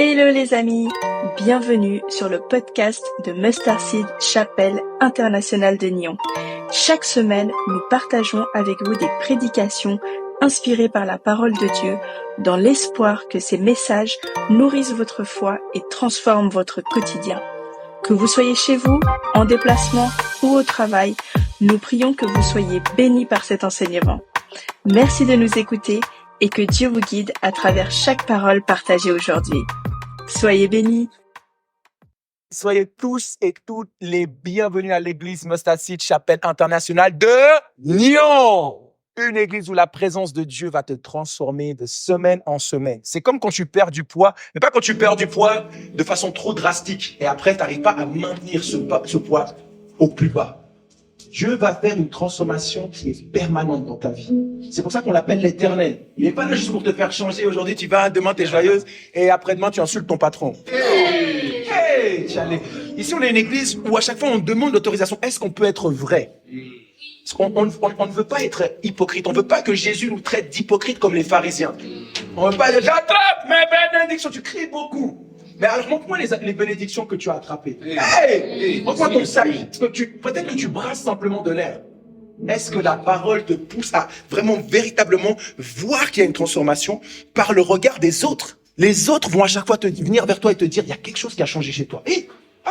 Hello les amis, bienvenue sur le podcast de Mustard Seed Chapelle Internationale de Nyon. Chaque semaine, nous partageons avec vous des prédications inspirées par la parole de Dieu dans l'espoir que ces messages nourrissent votre foi et transforment votre quotidien. Que vous soyez chez vous, en déplacement ou au travail, nous prions que vous soyez bénis par cet enseignement. Merci de nous écouter et que Dieu vous guide à travers chaque parole partagée aujourd'hui. Soyez bénis. Soyez tous et toutes les bienvenus à l'église Mustard Seed Chapelle Internationale de Nyon. Une église où la présence de Dieu va te transformer de semaine en semaine. C'est comme quand tu perds du poids, mais pas quand tu perds du poids de façon trop drastique et après tu n'arrives pas à maintenir ce poids au plus bas. Dieu va faire une transformation qui est permanente dans ta vie. C'est pour ça qu'on l'appelle l'éternel. Il n'est pas là juste pour te faire changer. Aujourd'hui, tu vas, demain, tu es joyeuse, et après-demain, tu insultes ton patron. Hey, ici, on est une église où à chaque fois, on demande l'autorisation. Est-ce qu'on peut être vrai? Parce qu'on ne veut pas être hypocrite. On ne veut pas que Jésus nous traite d'hypocrite comme les pharisiens. On ne veut pas dire, j'attrape mes bénédictions. Tu cries beaucoup. Mais alors, montre-moi les bénédictions que tu as attrapées. Hey, montre-moi ton sac. Peut-être que tu brasses simplement de l'air. Est-ce que la parole te pousse à vraiment, véritablement voir qu'il y a une transformation par le regard des autres? Les autres vont à chaque fois venir vers toi et te dire, il y a quelque chose qui a changé chez toi.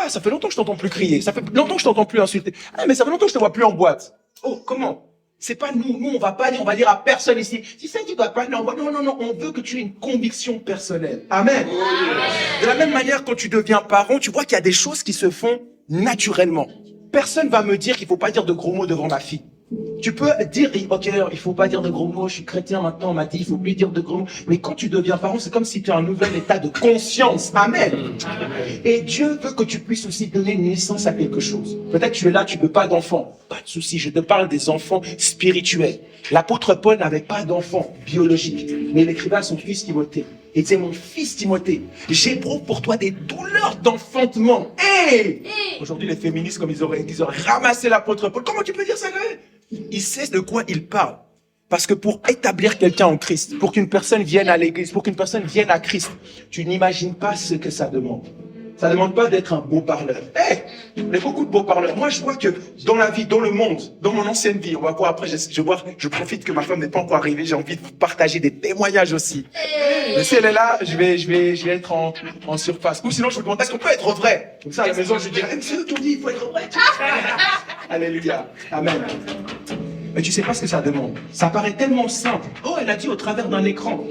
Ça fait longtemps que je t'entends plus crier. Ça fait longtemps que je t'entends plus insulter. Mais ça fait longtemps que je te vois plus en boîte. Oh, comment? C'est pas nous. Nous, on va pas dire, on va dire à personne ici. Si ça, tu dois pas, non. On veut que tu aies une conviction personnelle. Amen. De la même manière, quand tu deviens parent, tu vois qu'il y a des choses qui se font naturellement. Personne va me dire qu'il faut pas dire de gros mots devant ma fille. Tu peux dire, ok, il faut pas dire de gros mots, je suis chrétien maintenant, on m'a dit, il faut plus dire de gros mots. Mais quand tu deviens parent, c'est comme si tu as un nouvel état de conscience. Amen. Et Dieu veut que tu puisses aussi donner une naissance à quelque chose. Peut-être que tu es là, tu veux pas d'enfant. Pas de souci, je te parle des enfants spirituels. L'apôtre Paul n'avait pas d'enfant biologique, mais il écrivait à son fils Timothée. Il disait, mon fils Timothée, j'éprouve pour toi des douleurs d'enfantement. Aujourd'hui, les féministes, comme ils auraient ramassé l'apôtre Paul. Comment tu peux dire ça, Gaël? Il sait de quoi il parle. Parce que pour établir quelqu'un en Christ, pour qu'une personne vienne à l'église, pour qu'une personne vienne à Christ, tu n'imagines pas ce que ça demande. Ça ne demande pas d'être un beau parleur. Il y a beaucoup de beaux parleurs. Moi, je vois que dans la vie, dans le monde, dans mon ancienne vie, on va voir après, je profite que ma femme n'est pas encore arrivée, j'ai envie de vous partager des témoignages aussi. Mais si elle est là, je vais être en surface. Ou sinon, je vous demande, est-ce qu'on peut être vrai? Comme ça, à la maison, je dirais, c'est tout dit, il faut être vrai. Alléluia. Amen. Mais tu sais pas ce que ça demande. Ça paraît tellement simple. Elle a dit au travers d'un écran.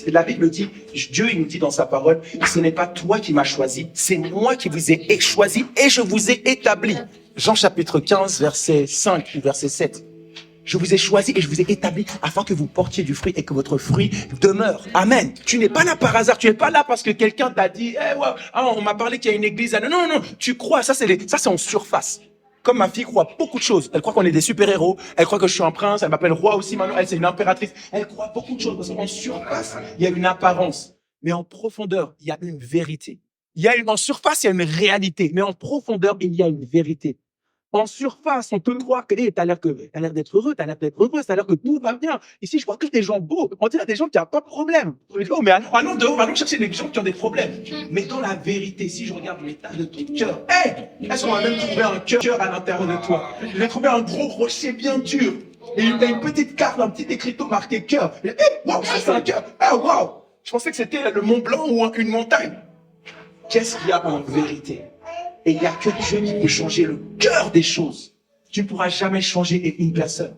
La Bible dit, Dieu il nous dit dans sa parole, ce n'est pas toi qui m'as choisi, c'est moi qui vous ai choisi et je vous ai établi. Jean chapitre 15, verset 5 ou verset 7. Je vous ai choisi et je vous ai établi afin que vous portiez du fruit et que votre fruit demeure. Amen. Tu n'es pas là par hasard, tu n'es pas là parce que quelqu'un t'a dit, on m'a parlé qu'il y a une église. Non, tu crois, ça c'est en surface. Comme ma fille croit beaucoup de choses. Elle croit qu'on est des super-héros. Elle croit que je suis un prince. Elle m'appelle roi aussi maintenant. Elle, c'est une impératrice. Elle croit beaucoup de choses. Parce qu'en surface, il y a une apparence. Mais en profondeur, il y a une vérité. En surface, il y a une réalité. Mais en profondeur, il y a une vérité. En surface, on peut croire que t'as l'air d'être heureux, t'as l'air d'être heureuse, t'as l'air que tout va bien. Ici, je vois que des gens beaux. On dirait des gens qui n'ont pas de problème. Mais allons dehors, allons chercher des gens qui ont des problèmes. Mais dans la vérité, si je regarde l'état de ton cœur, est-ce qu'on va même trouver un cœur à l'intérieur de toi? Je vais trouver un gros rocher bien dur. Et il y a une petite carte, un petit écriteau marqué cœur. Waouh, ça c'est un cœur. Waouh. Je pensais que c'était le Mont Blanc ou une montagne. Qu'est-ce qu'il y a en vérité? Et il n'y a que Dieu qui peut changer le cœur des choses. Tu ne pourras jamais changer une personne.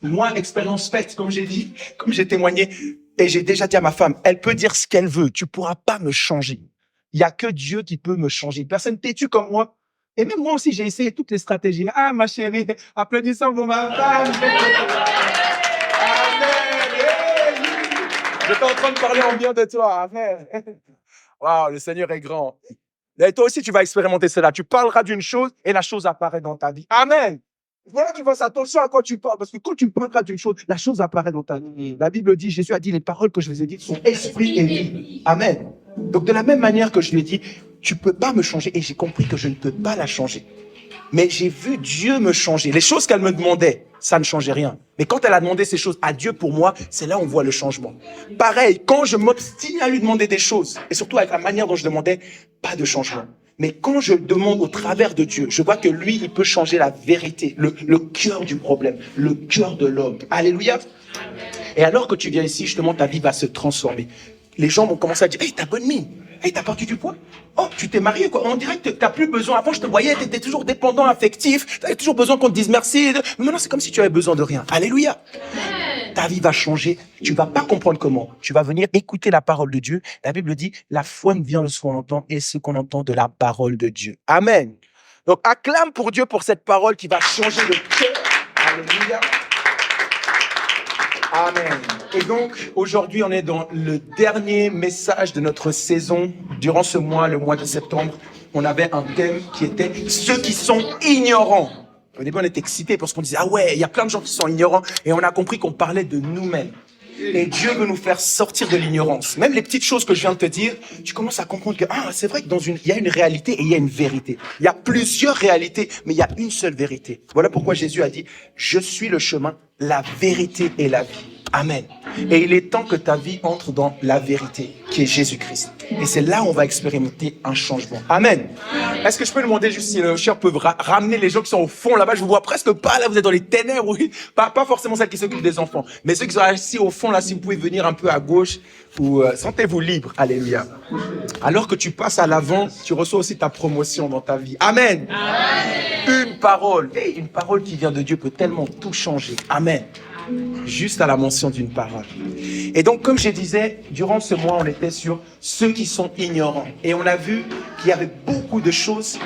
Moi, expérience faite, comme j'ai dit, comme j'ai témoigné, et j'ai déjà dit à ma femme, elle peut dire ce qu'elle veut, tu ne pourras pas me changer. Il n'y a que Dieu qui peut me changer. Une personne têtue comme moi. Et même moi aussi, j'ai essayé toutes les stratégies. Ah, ma chérie, applaudissons pour ma femme. Amen. J'étais en train de parler en bien de toi. Amen. Waouh, le Seigneur est grand. Et toi aussi, tu vas expérimenter cela. Tu parleras d'une chose et la chose apparaît dans ta vie. Amen. Voilà, tu fasses attention à quoi tu parles. Parce que quand tu parleras d'une chose, la chose apparaît dans ta vie. La Bible dit, Jésus a dit, les paroles que je vous ai dites sont esprit et vie. Amen. Donc, de la même manière que je lui ai dit, tu peux pas me changer. Et j'ai compris que je ne peux pas la changer. Mais j'ai vu Dieu me changer. Les choses qu'elle me demandait, ça ne changeait rien. Mais quand elle a demandé ces choses à Dieu pour moi, c'est là où on voit le changement. Pareil, quand je m'obstine à lui demander des choses, et surtout avec la manière dont je demandais, pas de changement. Mais quand je demande au travers de Dieu, je vois que lui, il peut changer la vérité, le cœur du problème, le cœur de l'homme. Alléluia. Et alors que tu viens ici, justement, ta vie va se transformer. Les gens vont commencer à dire, hey, t'as bonne mine. Hey, t'as perdu du poids? Oh, tu t'es marié, quoi. On dirait que t'as plus besoin. Avant, je te voyais, t'étais toujours dépendant, affectif. T'avais toujours besoin qu'on te dise merci. Mais maintenant, c'est comme si tu avais besoin de rien. Alléluia. Ta vie va changer. Tu vas pas comprendre comment. Tu vas venir écouter la parole de Dieu. La Bible dit, la foi ne vient de ce qu'on entend et ce qu'on entend de la parole de Dieu. Amen. Donc, acclame pour Dieu pour cette parole qui va changer le cœur. Alléluia. Amen. Et donc, aujourd'hui, on est dans le dernier message de notre saison. Durant ce mois, le mois de septembre, on avait un thème qui était « Ceux qui sont ignorants ». Au début, on était excités parce qu'on disait « Ah ouais, il y a plein de gens qui sont ignorants ». Et on a compris qu'on parlait de nous-mêmes. Et Dieu veut nous faire sortir de l'ignorance. Même les petites choses que je viens de te dire, tu commences à comprendre que c'est vrai que il y a une réalité et il y a une vérité. Il y a plusieurs réalités, mais il y a une seule vérité. Voilà pourquoi Jésus a dit « Je suis le chemin, la vérité et la vie ». Amen. Et il est temps que ta vie entre dans la vérité, qui est Jésus-Christ. Et c'est là où on va expérimenter un changement. Amen. Est-ce que je peux demander juste si le chien peut ramener les gens qui sont au fond là-bas? Je vous vois presque pas, là, vous êtes dans les ténèbres, oui. Pas forcément celles qui s'occupent des enfants. Mais ceux qui sont assis au fond, là, si vous pouvez venir un peu à gauche, ou sentez-vous libre. Alléluia. Alors que tu passes à l'avant, tu reçois aussi ta promotion dans ta vie. Amen. Amen. Une parole qui vient de Dieu peut tellement tout changer. Amen. Juste à la mention d'une parole. Et donc, comme je disais, durant ce mois, on était sur ceux qui sont ignorants. Et on a vu qu'il y avait beaucoup de choses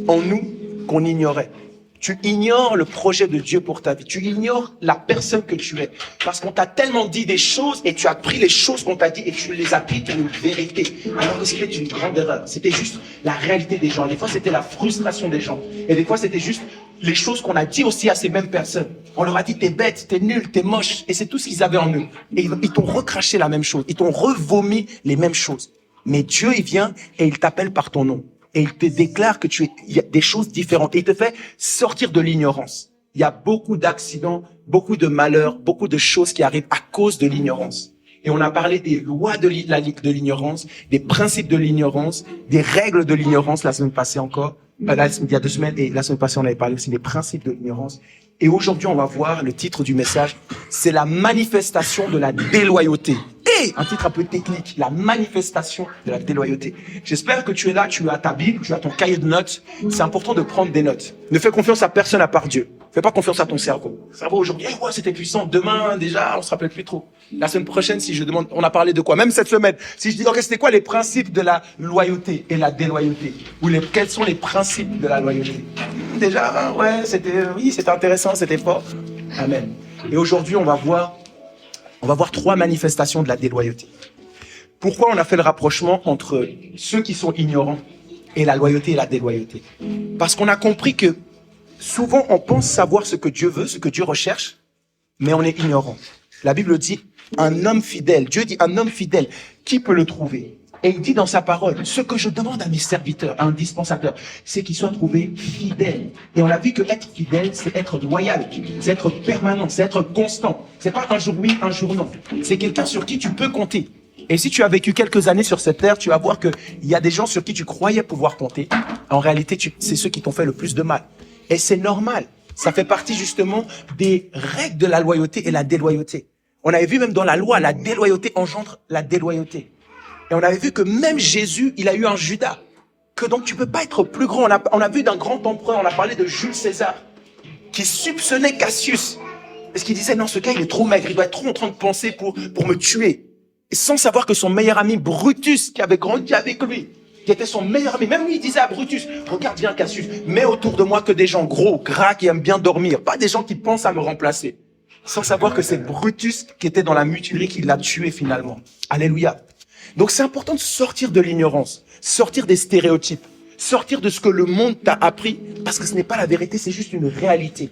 en nous qu'on ignorait. Tu ignores le projet de Dieu pour ta vie. Tu ignores la personne que tu es. Parce qu'on t'a tellement dit des choses et tu as pris les choses qu'on t'a dit et tu les as pris comme une vérité. Alors que c'était une grande erreur. C'était juste la réalité des gens. Des fois, c'était la frustration des gens. Et des fois, c'était juste les choses qu'on a dit aussi à ces mêmes personnes. On leur a dit, t'es bête, t'es nul, t'es moche. Et c'est tout ce qu'ils avaient en eux. Et ils t'ont recraché la même chose. Ils t'ont revomi les mêmes choses. Mais Dieu, il vient et il t'appelle par ton nom. Et il te déclare que il y a des choses différentes. Et il te fait sortir de l'ignorance. Il y a beaucoup d'accidents, beaucoup de malheurs, beaucoup de choses qui arrivent à cause de l'ignorance. Et on a parlé des lois de l'ignorance, des principes de l'ignorance, des règles de l'ignorance la semaine passée encore. Il y a 2 semaines, et la semaine passée, on avait parlé aussi des principes de l'ignorance. Et aujourd'hui, on va voir le titre du message, c'est la manifestation de la déloyauté. Et un titre un peu technique, la manifestation de la déloyauté. J'espère que tu es là, tu as ta Bible, tu as ton cahier de notes. C'est important de prendre des notes. Ne fais confiance à personne à part Dieu. Fais pas confiance à ton cerveau. Le cerveau aujourd'hui, ouais, c'était puissant. Demain, déjà, on se rappelle plus trop. La semaine prochaine, si je demande, on a parlé de quoi? Même cette semaine, si je dis, ok, c'était quoi les principes de la loyauté et la déloyauté? Ou quels sont les principes de la loyauté? Déjà, ouais, c'était intéressant, c'était fort. Amen. Et aujourd'hui, on va voir 3 manifestations de la déloyauté. Pourquoi on a fait le rapprochement entre ceux qui sont ignorants et la loyauté et la déloyauté? Parce qu'on a compris que souvent, on pense savoir ce que Dieu veut, ce que Dieu recherche, mais on est ignorant. La Bible dit, un homme fidèle, Dieu dit un homme fidèle, qui peut le trouver? Et il dit dans sa parole, ce que je demande à mes serviteurs, à un dispensateur, c'est qu'ils soient trouvés fidèles. Et on a vu que être fidèle, c'est être loyal, c'est être permanent, c'est être constant. C'est pas un jour oui, un jour non. C'est quelqu'un sur qui tu peux compter. Et si tu as vécu quelques années sur cette terre, tu vas voir qu'il y a des gens sur qui tu croyais pouvoir compter. En réalité, c'est ceux qui t'ont fait le plus de mal. Et c'est normal. Ça fait partie justement des règles de la loyauté et la déloyauté. On avait vu même dans la loi, la déloyauté engendre la déloyauté. Et on avait vu que même Jésus, il a eu un Judas. Que donc tu peux pas être plus grand. On a vu d'un grand empereur, on a parlé de Jules César, qui soupçonnait Cassius. Parce qu'il disait, non, ce gars, il est trop maigre, il doit être trop en train de penser pour me tuer. Et sans savoir que son meilleur ami, Brutus, qui avait grandi avec lui, qui était son meilleur ami, même lui, il disait à Brutus, regarde bien Cassius, mets autour de moi que des gens gros, gras, qui aiment bien dormir, pas des gens qui pensent à me remplacer. Sans savoir que c'est Brutus qui était dans la mutinerie qui l'a tué finalement. Alléluia. Donc c'est important de sortir de l'ignorance, sortir des stéréotypes, sortir de ce que le monde t'a appris, parce que ce n'est pas la vérité, c'est juste une réalité.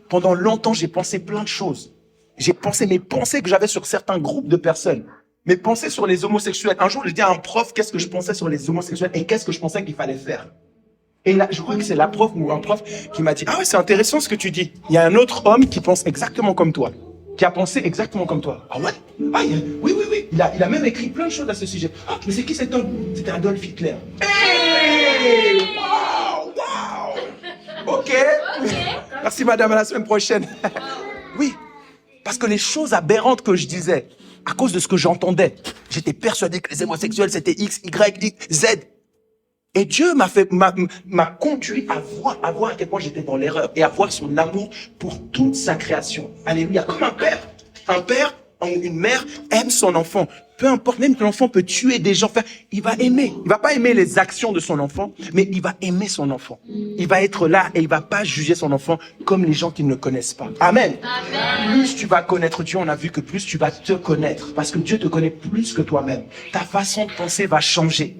Pendant longtemps, j'ai pensé plein de choses. J'ai pensé mes pensées que j'avais sur certains groupes de personnes, mes pensées sur les homosexuels. Un jour, je dis à un prof, qu'est-ce que je pensais sur les homosexuels et qu'est-ce que je pensais qu'il fallait faire. Et là, je crois que c'est la prof ou un prof qui m'a dit « Ah ouais, c'est intéressant ce que tu dis. Il y a un autre homme qui pense exactement comme toi. Qui a pensé exactement comme toi. » Ah ouais? Ah, oui. Il a même écrit plein de choses à ce sujet. Ah, mais c'est qui cet homme? C'était Adolf Hitler. Hey! Wow! Ok. Merci madame, à la semaine prochaine. Oui, parce que les choses aberrantes que je disais, à cause de ce que j'entendais, j'étais persuadé que les homosexuels c'était X, Y, X, Z. Et Dieu m'a conduit à voir à quel point j'étais dans l'erreur et à voir son amour pour toute sa création. Alléluia. Comme un père ou une mère aime son enfant. Peu importe, même que l'enfant peut tuer des gens, il va aimer. Il va pas aimer les actions de son enfant, mais il va aimer son enfant. Il va être là et il va pas juger son enfant comme les gens qui ne le connaissent pas. Amen. Plus tu vas connaître Dieu, on a vu que plus tu vas te connaître. Parce que Dieu te connaît plus que toi-même. Ta façon de penser va changer.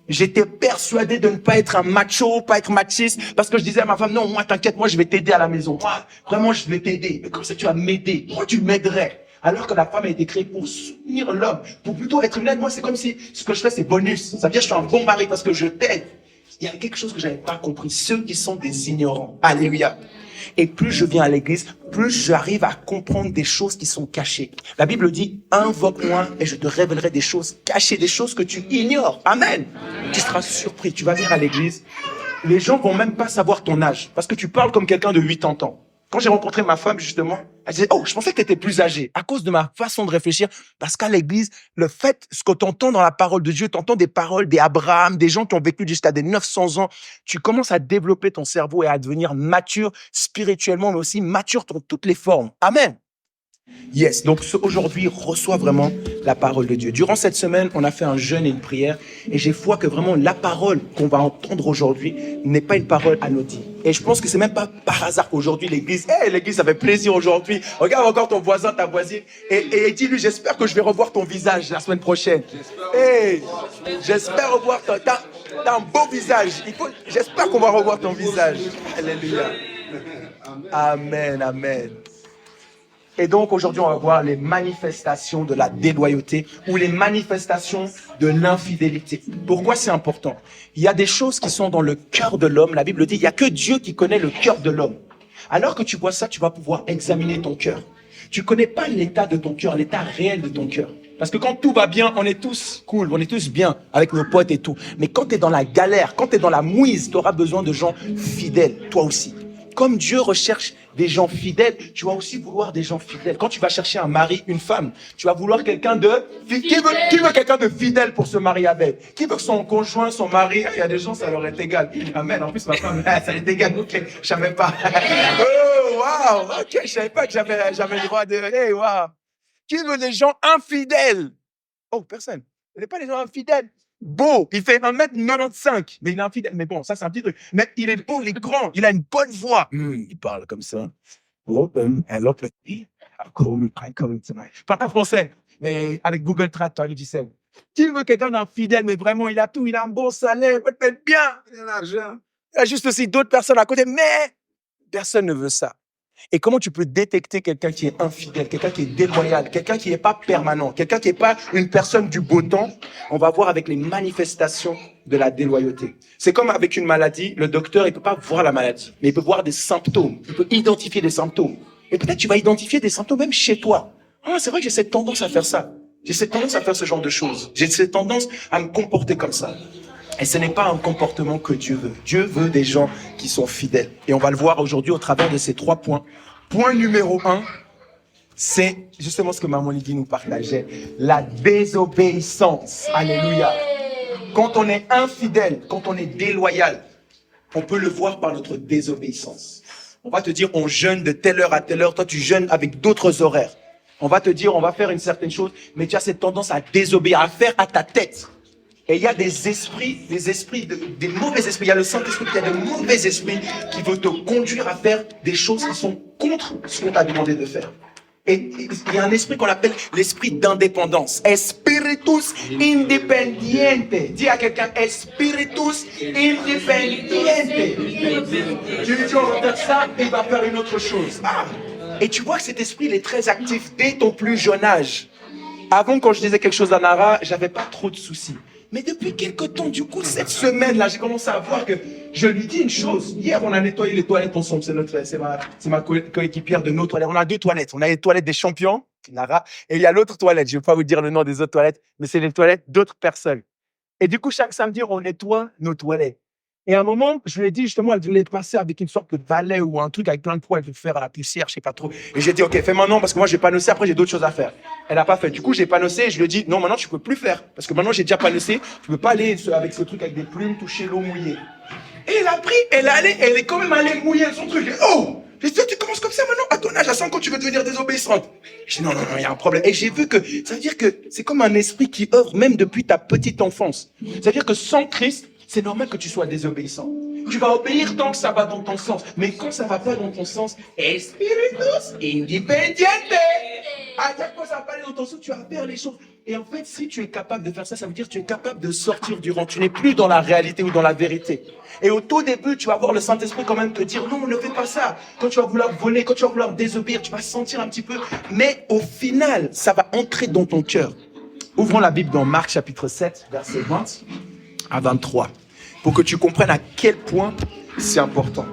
J'étais persuadé de ne pas être un macho, pas être machiste, parce que je disais à ma femme, non, moi, t'inquiète, moi, je vais t'aider à la maison. Moi, vraiment, je vais t'aider. Mais comme ça, tu vas m'aider. Moi, tu m'aiderais. Alors que la femme a été créée pour soutenir l'homme, pour plutôt être une aide. Moi, c'est comme si ce que je fais, c'est bonus. Ça veut dire que je suis un bon mari parce que je t'aide. Il y a quelque chose que j'avais pas compris. Ceux qui sont des ignorants. Alléluia. Et plus je viens à l'église, plus j'arrive à comprendre des choses qui sont cachées. La Bible dit, invoque-moi et je te révélerai des choses cachées, des choses que tu ignores. Amen. Tu seras surpris. Tu vas venir à l'église. Les gens vont même pas savoir ton âge parce que tu parles comme quelqu'un de 80 ans. Quand j'ai rencontré ma femme, justement, elle disait, oh, je pensais que tu étais plus âgé. À cause de ma façon de réfléchir, parce qu'à l'église, le fait, ce que tu entends dans la parole de Dieu, tu entends des paroles d'Abraham, des gens qui ont vécu jusqu'à des 900 ans. Tu commences à développer ton cerveau et à devenir mature spirituellement, mais aussi mature dans toutes les formes. Amen. Yes, donc aujourd'hui, reçois vraiment la parole de Dieu. Durant cette semaine, on a fait un jeûne et une prière et j'ai foi que vraiment la parole qu'on va entendre aujourd'hui n'est pas une parole anodine. Et je pense que c'est même pas par hasard qu'aujourd'hui l'église, l'église, ça fait plaisir aujourd'hui. Regarde encore ton voisin, ta voisine et dis-lui, j'espère que je vais revoir ton visage la semaine prochaine. J'espère revoir t'as un beau visage. J'espère qu'on va revoir ton visage. Alléluia. Amen, amen. Et donc, aujourd'hui, on va voir les manifestations de la déloyauté ou les manifestations de l'infidélité. Pourquoi c'est important? Il y a des choses qui sont dans le cœur de l'homme. La Bible dit, il n'y a que Dieu qui connaît le cœur de l'homme. Alors que tu vois ça, tu vas pouvoir examiner ton cœur. Tu connais pas l'état de ton cœur, l'état réel de ton cœur. Parce que quand tout va bien, on est tous cool, on est tous bien avec nos potes et tout. Mais quand tu es dans la galère, quand tu es dans la mouise, tu auras besoin de gens fidèles, toi aussi. Comme Dieu recherche des gens fidèles, tu vas aussi vouloir des gens fidèles. Quand tu vas chercher un mari, une femme, tu vas vouloir quelqu'un de... Qui veut quelqu'un de fidèle pour se marier avec? Qui veut que son conjoint, son mari... Il y a des gens, ça leur est égal. Amen. En plus, ma femme, ça est égal. Ok, je savais pas. Oh, wow. Ok, je savais pas que j'avais le droit de... Hey, wow. Qui veut des gens infidèles? Oh, personne. Ce n'est pas des gens infidèles. Beau, il fait 1m95, mais il est infidèle. Mais bon, ça c'est un petit truc. Mais il est beau, il est grand, il a une bonne voix. Il parle comme ça. Je parle pas français, mais avec Google Trad, tu sais. Qui veut quelqu'un d'infidèle, mais vraiment, il a tout, il a un bon salaire, il peut être bien, il a l'argent. Il y a juste aussi d'autres personnes à côté, mais personne ne veut ça. Et comment tu peux détecter quelqu'un qui est infidèle, quelqu'un qui est déloyal, quelqu'un qui n'est pas permanent, quelqu'un qui n'est pas une personne du beau temps? On va voir avec les manifestations de la déloyauté. C'est comme avec une maladie, le docteur, il peut pas voir la maladie, mais il peut voir des symptômes, il peut identifier des symptômes. Et peut-être tu vas identifier des symptômes même chez toi. Ah, c'est vrai que j'ai cette tendance à faire ça. J'ai cette tendance à faire ce genre de choses. J'ai cette tendance à me comporter comme ça. Et ce n'est pas un comportement que Dieu veut. Dieu veut des gens qui sont fidèles. Et on va le voir aujourd'hui au travers de ces 3 points. Point numéro 1, c'est justement ce que Maman Lydie nous partageait. La désobéissance. Alléluia. Quand on est infidèle, quand on est déloyal, on peut le voir par notre désobéissance. On va te dire, on jeûne de telle heure à telle heure. Toi, tu jeûnes avec d'autres horaires. On va te dire, on va faire une certaine chose, mais tu as cette tendance à désobéir, à faire à ta tête. Et il y a des mauvais esprits. Il y a le Saint-Esprit, il y a de mauvais esprits qui veulent te conduire à faire des choses qui sont contre ce qu'on t'a demandé de faire. Et il y a un esprit qu'on appelle l'esprit d'indépendance. Spiritus independiente. Dis à quelqu'un, spiritus independiente. Tu lui dis, on va faire ça, et il va faire une autre chose. Et tu vois que cet esprit, il est très actif dès ton plus jeune âge. Avant, quand je disais quelque chose à Nara, j'avais pas trop de soucis. Mais depuis quelque temps, du coup, cette semaine-là, j'ai commencé à voir que je lui dis une chose. Hier, on a nettoyé les toilettes ensemble. C'est ma coéquipière de nos toilettes. On a 2 toilettes. On a les toilettes des champions, Lara, et il y a l'autre toilette. Je ne vais pas vous dire le nom des autres toilettes, mais c'est les toilettes d'autres personnes. Et du coup, chaque samedi, on nettoie nos toilettes. Et à un moment, je lui ai dit justement, elle voulait passer avec une sorte de balai ou un truc avec plein de poids, elle veut faire à la poussière, je sais pas trop. Et j'ai dit, OK, fais maintenant parce que moi, j'ai panossé, après, j'ai d'autres choses à faire. Elle a pas fait. Du coup, j'ai panossé et je lui ai dit, non, maintenant, tu peux plus faire. Parce que maintenant, j'ai déjà panossé, tu peux pas aller avec ce truc avec des plumes, toucher l'eau mouillée. Et elle a pris, elle est quand même allée mouiller son truc. Oh! J'ai dit, tu commences comme ça maintenant, à ton âge, à 5 ans, tu veux devenir désobéissante. J'ai dit, non, il y a un problème. Et j'ai vu que, ça veut dire que c'est comme un esprit qui œuvre même depuis ta petite enfance. Ça veut dire que sans Christ, c'est normal que tu sois désobéissant. Tu vas obéir tant que ça va dans ton sens. Mais quand ça va pas dans ton sens, Espiritus Independiente. À chaque fois ça va pas aller dans ton sens, tu vas faire les choses. Et en fait, si tu es capable de faire ça, ça veut dire que tu es capable de sortir du rang. Tu n'es plus dans la réalité ou dans la vérité. Et au tout début, tu vas voir le Saint-Esprit quand même te dire, non, ne fais pas ça. Quand tu vas vouloir voler, quand tu vas vouloir désobéir, tu vas sentir un petit peu. Mais au final, ça va entrer dans ton cœur. Ouvrons la Bible dans Marc chapitre 7, verset 20 à 23. Pour que tu comprennes à quel point c'est important.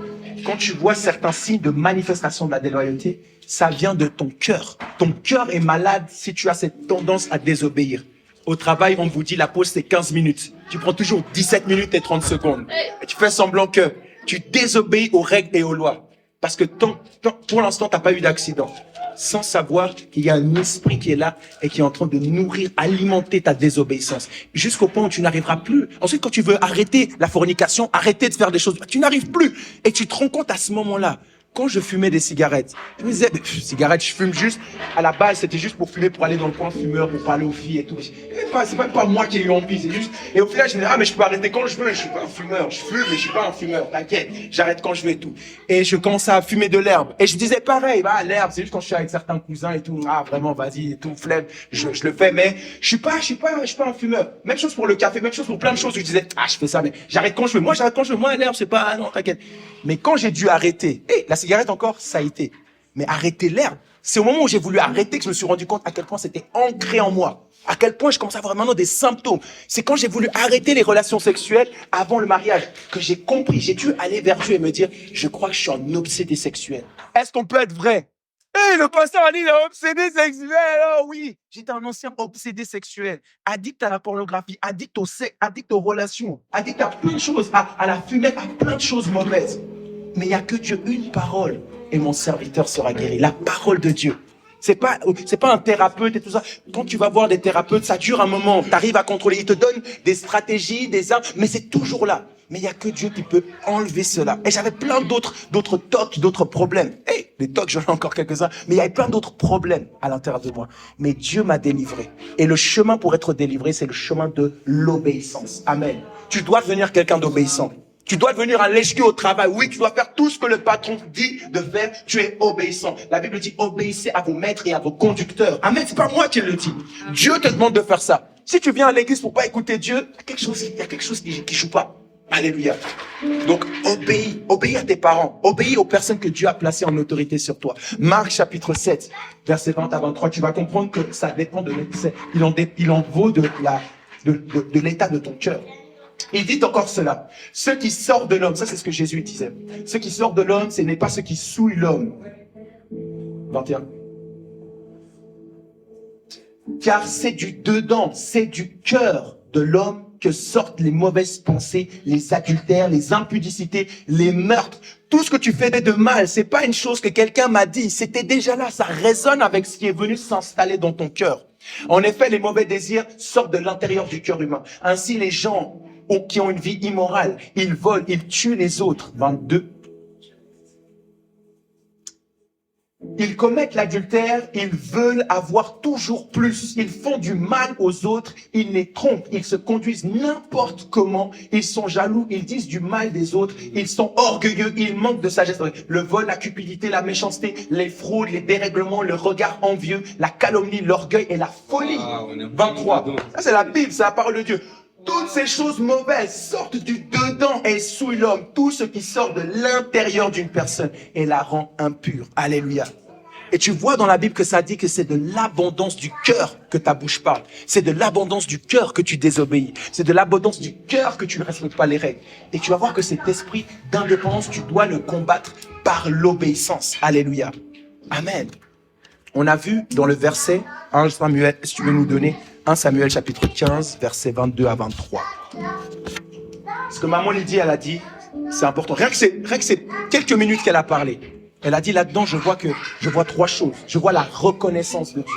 Quand tu vois certains signes de manifestation de la déloyauté, ça vient de ton cœur. Ton cœur est malade si tu as cette tendance à désobéir. Au travail, on vous dit la pause c'est 15 minutes. Tu prends toujours 17 minutes et 30 secondes. Et tu fais semblant que tu désobéis aux règles et aux lois. Parce que pour l'instant, tu n'as pas eu d'accident. Sans savoir qu'il y a un esprit qui est là et qui est en train de nourrir, alimenter ta désobéissance. Jusqu'au point où tu n'arriveras plus. Ensuite, quand tu veux arrêter la fornication, arrêter de faire des choses, tu n'arrives plus. Et tu te rends compte à ce moment-là, quand je fumais des cigarettes, je me disais, cigarettes, je fume juste. À la base, c'était juste pour fumer, pour aller dans le coin fumeur, pour parler aux filles et tout. C'est même pas moi qui ai eu envie, c'est juste. Et au final, je me disais, mais je peux arrêter quand je veux, je suis pas un fumeur. Je fume, mais je suis pas un fumeur, t'inquiète. J'arrête quand je veux et tout. Et je commençais à fumer de l'herbe. Et je disais pareil, l'herbe, c'est juste quand je suis avec certains cousins et tout. Vraiment, vas-y, et tout, flemme. Je le fais, mais je suis pas un fumeur. Même chose pour le café, même chose pour plein de choses. Je disais, je fais ça, mais j'arrête quand je veux. Moi, j'arrête quand je veux. Moi, l'herbe, c'est pas, non, t'inquiète. Mais quand j'ai dû arrêter, la cigarette encore, ça a été. Mais arrêter l'herbe, c'est au moment où j'ai voulu arrêter que je me suis rendu compte à quel point c'était ancré en moi. À quel point je commençais à avoir maintenant des symptômes. C'est quand j'ai voulu arrêter les relations sexuelles avant le mariage que j'ai compris. J'ai dû aller vers Dieu et me dire, je crois que je suis un obsédé sexuel. Est-ce qu'on peut être vrai? Le pasteur a dit, il est obsédé sexuel. Oh oui, j'étais un ancien obsédé sexuel, addict à la pornographie, addict au sexe, addict aux relations, addict à plein de choses, à la fumette, à plein de choses mauvaises. Mais il n'y a que Dieu, une parole, et mon serviteur sera guéri. La parole de Dieu. C'est pas un thérapeute et tout ça. Quand tu vas voir des thérapeutes, ça dure un moment. Tu arrives à contrôler. Ils te donnent des stratégies, des armes, mais c'est toujours là. Mais il n'y a que Dieu qui peut enlever cela. Et j'avais plein d'autres tocs, d'autres problèmes. Les tocs, j'en ai encore quelques-uns. Mais il y avait plein d'autres problèmes à l'intérieur de moi. Mais Dieu m'a délivré. Et le chemin pour être délivré, c'est le chemin de l'obéissance. Amen. Tu dois devenir quelqu'un d'obéissant. Tu dois devenir un lèche-cul au travail. Oui, tu dois faire tout ce que le patron dit de faire. Tu es obéissant. La Bible dit, obéissez à vos maîtres et à vos conducteurs. Amen, c'est pas moi qui le dis. Dieu te demande de faire ça. Si tu viens à l'église pour pas écouter Dieu, il y a quelque chose qui joue pas. Alléluia. Donc, obéis à tes parents. Obéis aux personnes que Dieu a placées en autorité sur toi. Marc chapitre 7, verset 20 à 23. Tu vas comprendre que ça dépend de il en vaut de l'état de ton cœur. Il dit encore cela. Ceux qui sortent de l'homme, ça c'est ce que Jésus disait. Ceux qui sortent de l'homme, ce n'est pas ceux qui souillent l'homme. 21. Car c'est du dedans, c'est du cœur de l'homme que sortent les mauvaises pensées, les adultères, les impudicités, les meurtres. Tout ce que tu fais de mal, c'est pas une chose que quelqu'un m'a dit. C'était déjà là, ça résonne avec ce qui est venu s'installer dans ton cœur. En effet, les mauvais désirs sortent de l'intérieur du cœur humain. Ainsi, les gens qui ont une vie immorale, ils volent, ils tuent les autres. 22. Ils commettent l'adultère, ils veulent avoir toujours plus. Ils font du mal aux autres, ils les trompent, ils se conduisent n'importe comment. Ils sont jaloux, ils disent du mal des autres, ils sont orgueilleux, ils manquent de sagesse. Le vol, la cupidité, la méchanceté, les fraudes, les dérèglements, le regard envieux, la calomnie, l'orgueil et la folie. 23. Ça c'est la Bible, c'est la parole de Dieu. Toutes ces choses mauvaises sortent du dedans et souillent l'homme. Tout ce qui sort de l'intérieur d'une personne et la rend impure. Alléluia. Et tu vois dans la Bible que ça dit que c'est de l'abondance du cœur que ta bouche parle. C'est de l'abondance du cœur que tu désobéis. C'est de l'abondance du cœur que tu ne respectes pas les règles. Et tu vas voir que cet esprit d'indépendance, tu dois le combattre par l'obéissance. Alléluia. Amen. On a vu dans le verset 1 Samuel, si tu veux nous donner 1 Samuel chapitre 15, versets 22 à 23. Ce que maman Lydie, elle a dit, c'est important. Rien que c'est quelques minutes qu'elle a parlé. Elle a dit là-dedans, je vois trois choses. Je vois la reconnaissance de Dieu.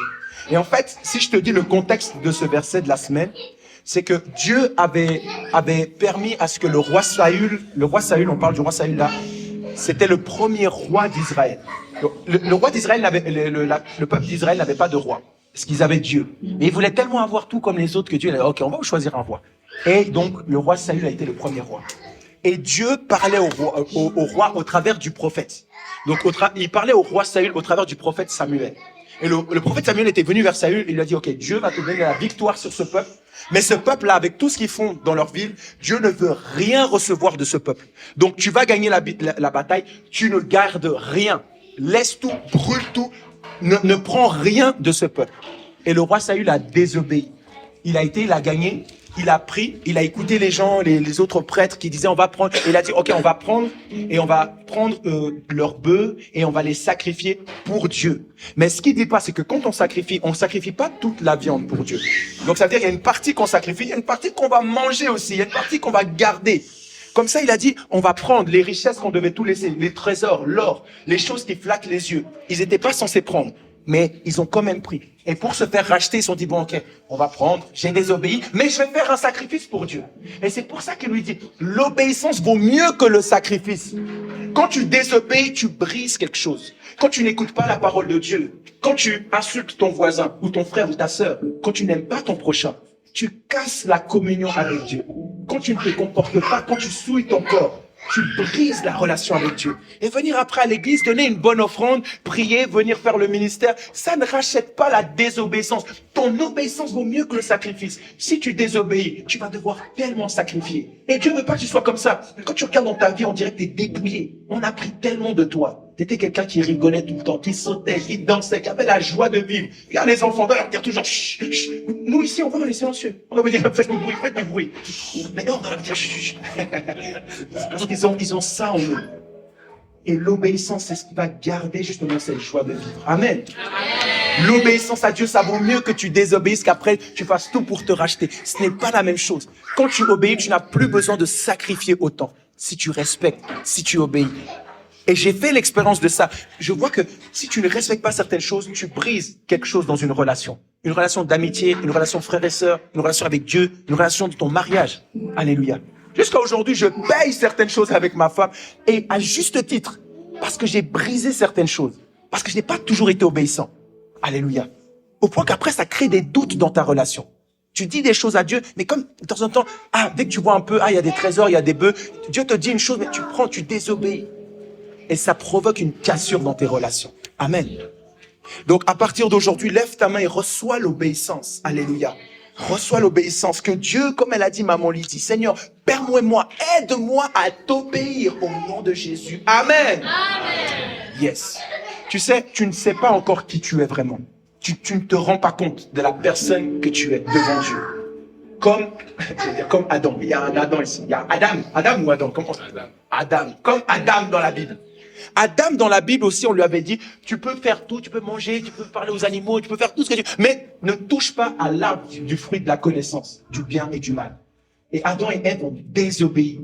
Et en fait, si je te dis le contexte de ce verset de la semaine, c'est que Dieu avait permis à ce que le roi Saül, on parle du roi Saül là, c'était le premier roi d'Israël. Le roi d'Israël le peuple d'Israël n'avait pas de roi. Parce qu'ils avaient Dieu. Et ils voulaient tellement avoir tout comme les autres que Dieu a dit, ok, on va vous choisir un roi. Et donc, le roi Saül a été le premier roi. Et Dieu parlait au roi au travers du prophète. Donc, il parlait au roi Saül au travers du prophète Samuel. Et le prophète Samuel était venu vers Saül, il lui a dit, ok, Dieu va te donner la victoire sur ce peuple. Mais ce peuple-là, avec tout ce qu'ils font dans leur ville, Dieu ne veut rien recevoir de ce peuple. Donc, tu vas gagner la bataille, tu ne gardes rien. Laisse tout, brûle tout, ne prends rien de ce peuple. Et le roi Saül a désobéi. Il a gagné, il a pris, il a écouté les gens, les autres prêtres qui disaient on va prendre. Et il a dit ok, on va prendre leurs bœufs et on va les sacrifier pour Dieu. Mais ce qu'il dit pas, c'est que quand on sacrifie pas toute la viande pour Dieu. Donc ça veut dire qu'il y a une partie qu'on sacrifie, il y a une partie qu'on va manger aussi, il y a une partie qu'on va garder. Comme ça, il a dit, on va prendre les richesses qu'on devait tout laisser, les trésors, l'or, les choses qui flattent les yeux. Ils n'étaient pas censés prendre, mais ils ont quand même pris. Et pour se faire racheter, ils se sont dit, bon, ok, on va prendre, j'ai désobéi, mais je vais faire un sacrifice pour Dieu. Et c'est pour ça qu'il lui dit, l'obéissance vaut mieux que le sacrifice. Quand tu désobéis, tu brises quelque chose. Quand tu n'écoutes pas la parole de Dieu, quand tu insultes ton voisin, ou ton frère, ou ta sœur, quand tu n'aimes pas ton prochain, tu casses la communion avec Dieu. Quand tu ne te comportes pas, quand tu souilles ton corps, tu brises la relation avec Dieu. Et venir après à l'église, donner une bonne offrande, prier, venir faire le ministère, ça ne rachète pas la désobéissance. Ton obéissance vaut mieux que le sacrifice. Si tu désobéis, tu vas devoir tellement sacrifier. Et Dieu ne veut pas que tu sois comme ça. Quand tu regardes dans ta vie, on dirait que tu es dépouillé. On a pris tellement de toi. Tu étais quelqu'un qui rigolait tout le temps, qui sautait, qui dansait, qui avait la joie de vivre. Regarde les enfants, on va leur dire toujours chut, chut. Nous ici, on va rester silencieux. On va vous dire faites du bruit. Mais non, on va leur dire chut. Parce qu'ils ont ça en eux. Et l'obéissance, c'est ce qui va garder justement cette joie de vivre. Amen. L'obéissance à Dieu, ça vaut mieux que tu désobéisses qu'après tu fasses tout pour te racheter. Ce n'est pas la même chose. Quand tu obéis, tu n'as plus besoin de sacrifier autant. Si tu respectes, si tu obéis. Et j'ai fait l'expérience de ça. Je vois que si tu ne respectes pas certaines choses, tu brises quelque chose dans une relation. Une relation d'amitié, une relation frère et sœur, une relation avec Dieu, une relation de ton mariage. Alléluia. Jusqu'à aujourd'hui, je paye certaines choses avec ma femme et à juste titre, parce que j'ai brisé certaines choses, parce que je n'ai pas toujours été obéissant. Alléluia. Au point qu'après, ça crée des doutes dans ta relation. Tu dis des choses à Dieu, mais comme de temps en temps, dès que tu vois un peu, il y a des trésors, il y a des bœufs, Dieu te dit une chose, mais tu prends, tu désobéis. Et ça provoque une cassure dans tes relations. Amen. Donc, à partir d'aujourd'hui, lève ta main et reçois l'obéissance. Alléluia. Reçois l'obéissance que Dieu, comme elle a dit maman Lydie, Seigneur, permets-moi, aide-moi à t'obéir au nom de Jésus. Amen. Amen. Yes. Tu sais, tu ne sais pas encore qui tu es vraiment. Tu ne te rends pas compte de la personne que tu es devant Dieu. Comme Adam. Il y a un Adam ici. Il y a Adam ou Adam? Comment ça? Adam. Comme Adam dans la Bible. Adam, dans la Bible aussi, on lui avait dit, tu peux faire tout, tu peux manger, tu peux parler aux animaux, tu peux faire tout ce que tu veux, mais ne touche pas à l'arbre du fruit de la connaissance, du bien et du mal. Et Adam et Ève ont désobéi.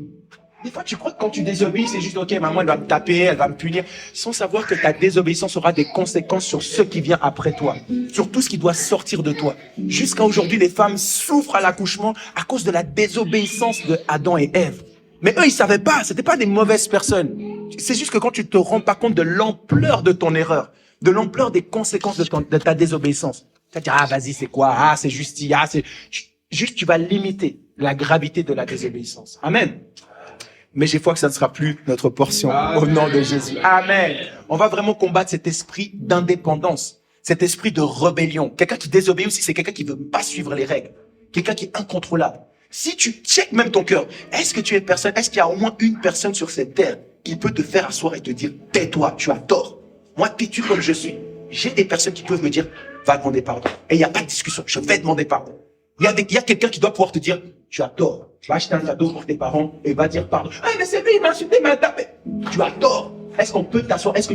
Des fois, tu crois que quand tu désobéis, c'est juste, ok, maman, elle va me taper, elle va me punir, sans savoir que ta désobéissance aura des conséquences sur ce qui vient après toi, sur tout ce qui doit sortir de toi. Jusqu'à aujourd'hui, les femmes souffrent à l'accouchement à cause de la désobéissance de Adam et Ève. Mais eux, ils savaient pas, c'était pas des mauvaises personnes. C'est juste que quand tu te rends pas compte de l'ampleur de ton erreur, de l'ampleur des conséquences de ta désobéissance, tu vas dire, vas-y, c'est quoi? C'est justice, juste, tu vas limiter la gravité de la désobéissance. Amen. Mais j'ai foi que ça ne sera plus notre portion au nom de Jésus. Amen. On va vraiment combattre cet esprit d'indépendance, cet esprit de rébellion. Quelqu'un qui désobéit aussi, c'est quelqu'un qui veut pas suivre les règles. Quelqu'un qui est incontrôlable. Si tu checkes même ton cœur, est-ce qu'il y a au moins une personne sur cette terre qui peut te faire asseoir et te dire, tais-toi, tu as tort. Moi, tais-tu comme je suis. J'ai des personnes qui peuvent me dire, va demander pardon. Et il n'y a pas de discussion, je vais demander pardon. Il y a quelqu'un qui doit pouvoir te dire, tu as tort. Va acheter un cadeau pour tes parents et va dire pardon. Ah, mais c'est lui, il m'a insulté, il m'a tapé. Tu as tort. Est-ce qu'on peut t'asseoir? Est-ce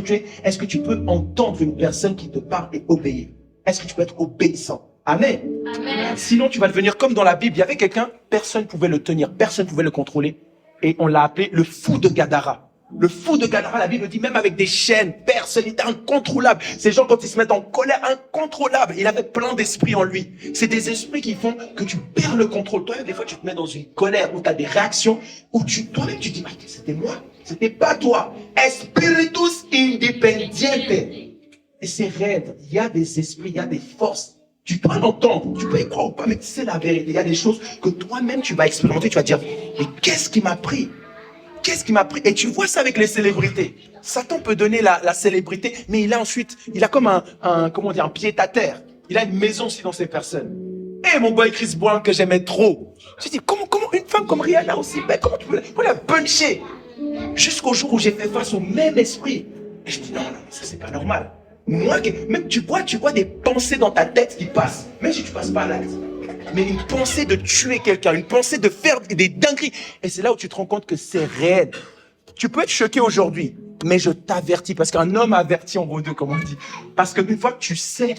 que tu peux entendre une personne qui te parle et obéir? Est-ce que tu peux être obéissant? Amen. Amen. Sinon, tu vas devenir comme dans la Bible. Il y avait quelqu'un, personne ne pouvait le tenir, personne ne pouvait le contrôler. Et on l'a appelé le fou de Gadara. Le fou de Gadara, la Bible dit, même avec des chaînes, personne, il était incontrôlable. Ces gens, quand ils se mettent en colère, incontrôlable. Il avait plein d'esprits en lui. C'est des esprits qui font que tu perds le contrôle. Toi, des fois, tu te mets dans une colère où tu as des réactions, où toi-même, tu dis, ah, c'était moi, c'était pas toi. Espiritus independiente. Et c'est raide. Il y a des esprits, il y a des forces. Tu peux l'entendre, tu peux y croire ou pas, mais c'est la vérité. Il y a des choses que toi-même, tu vas expérimenter. Tu vas dire, mais qu'est-ce qui m'a pris? Qu'est-ce qui m'a pris? Et tu vois ça avec les célébrités. Satan peut donner la célébrité, mais il a comme un pied-à-terre. Il a une maison aussi dans ces personnes. Et mon boy Chris Brown que j'aimais trop. Je dis, comment une femme comme Rihanna aussi, ben, comment tu peux la puncher? Jusqu'au jour où j'ai fait face au même esprit. Et je dis, non, ça c'est pas normal. Moi, même tu vois des pensées dans ta tête qui passent, même si tu passes pas à l'acte. Mais une pensée de tuer quelqu'un, une pensée de faire des dingueries. Et c'est là où tu te rends compte que c'est raide. Tu peux être choqué aujourd'hui, mais je t'avertis, parce qu'un homme averti en vaut deux, comme on dit. Parce qu'une fois que tu sais,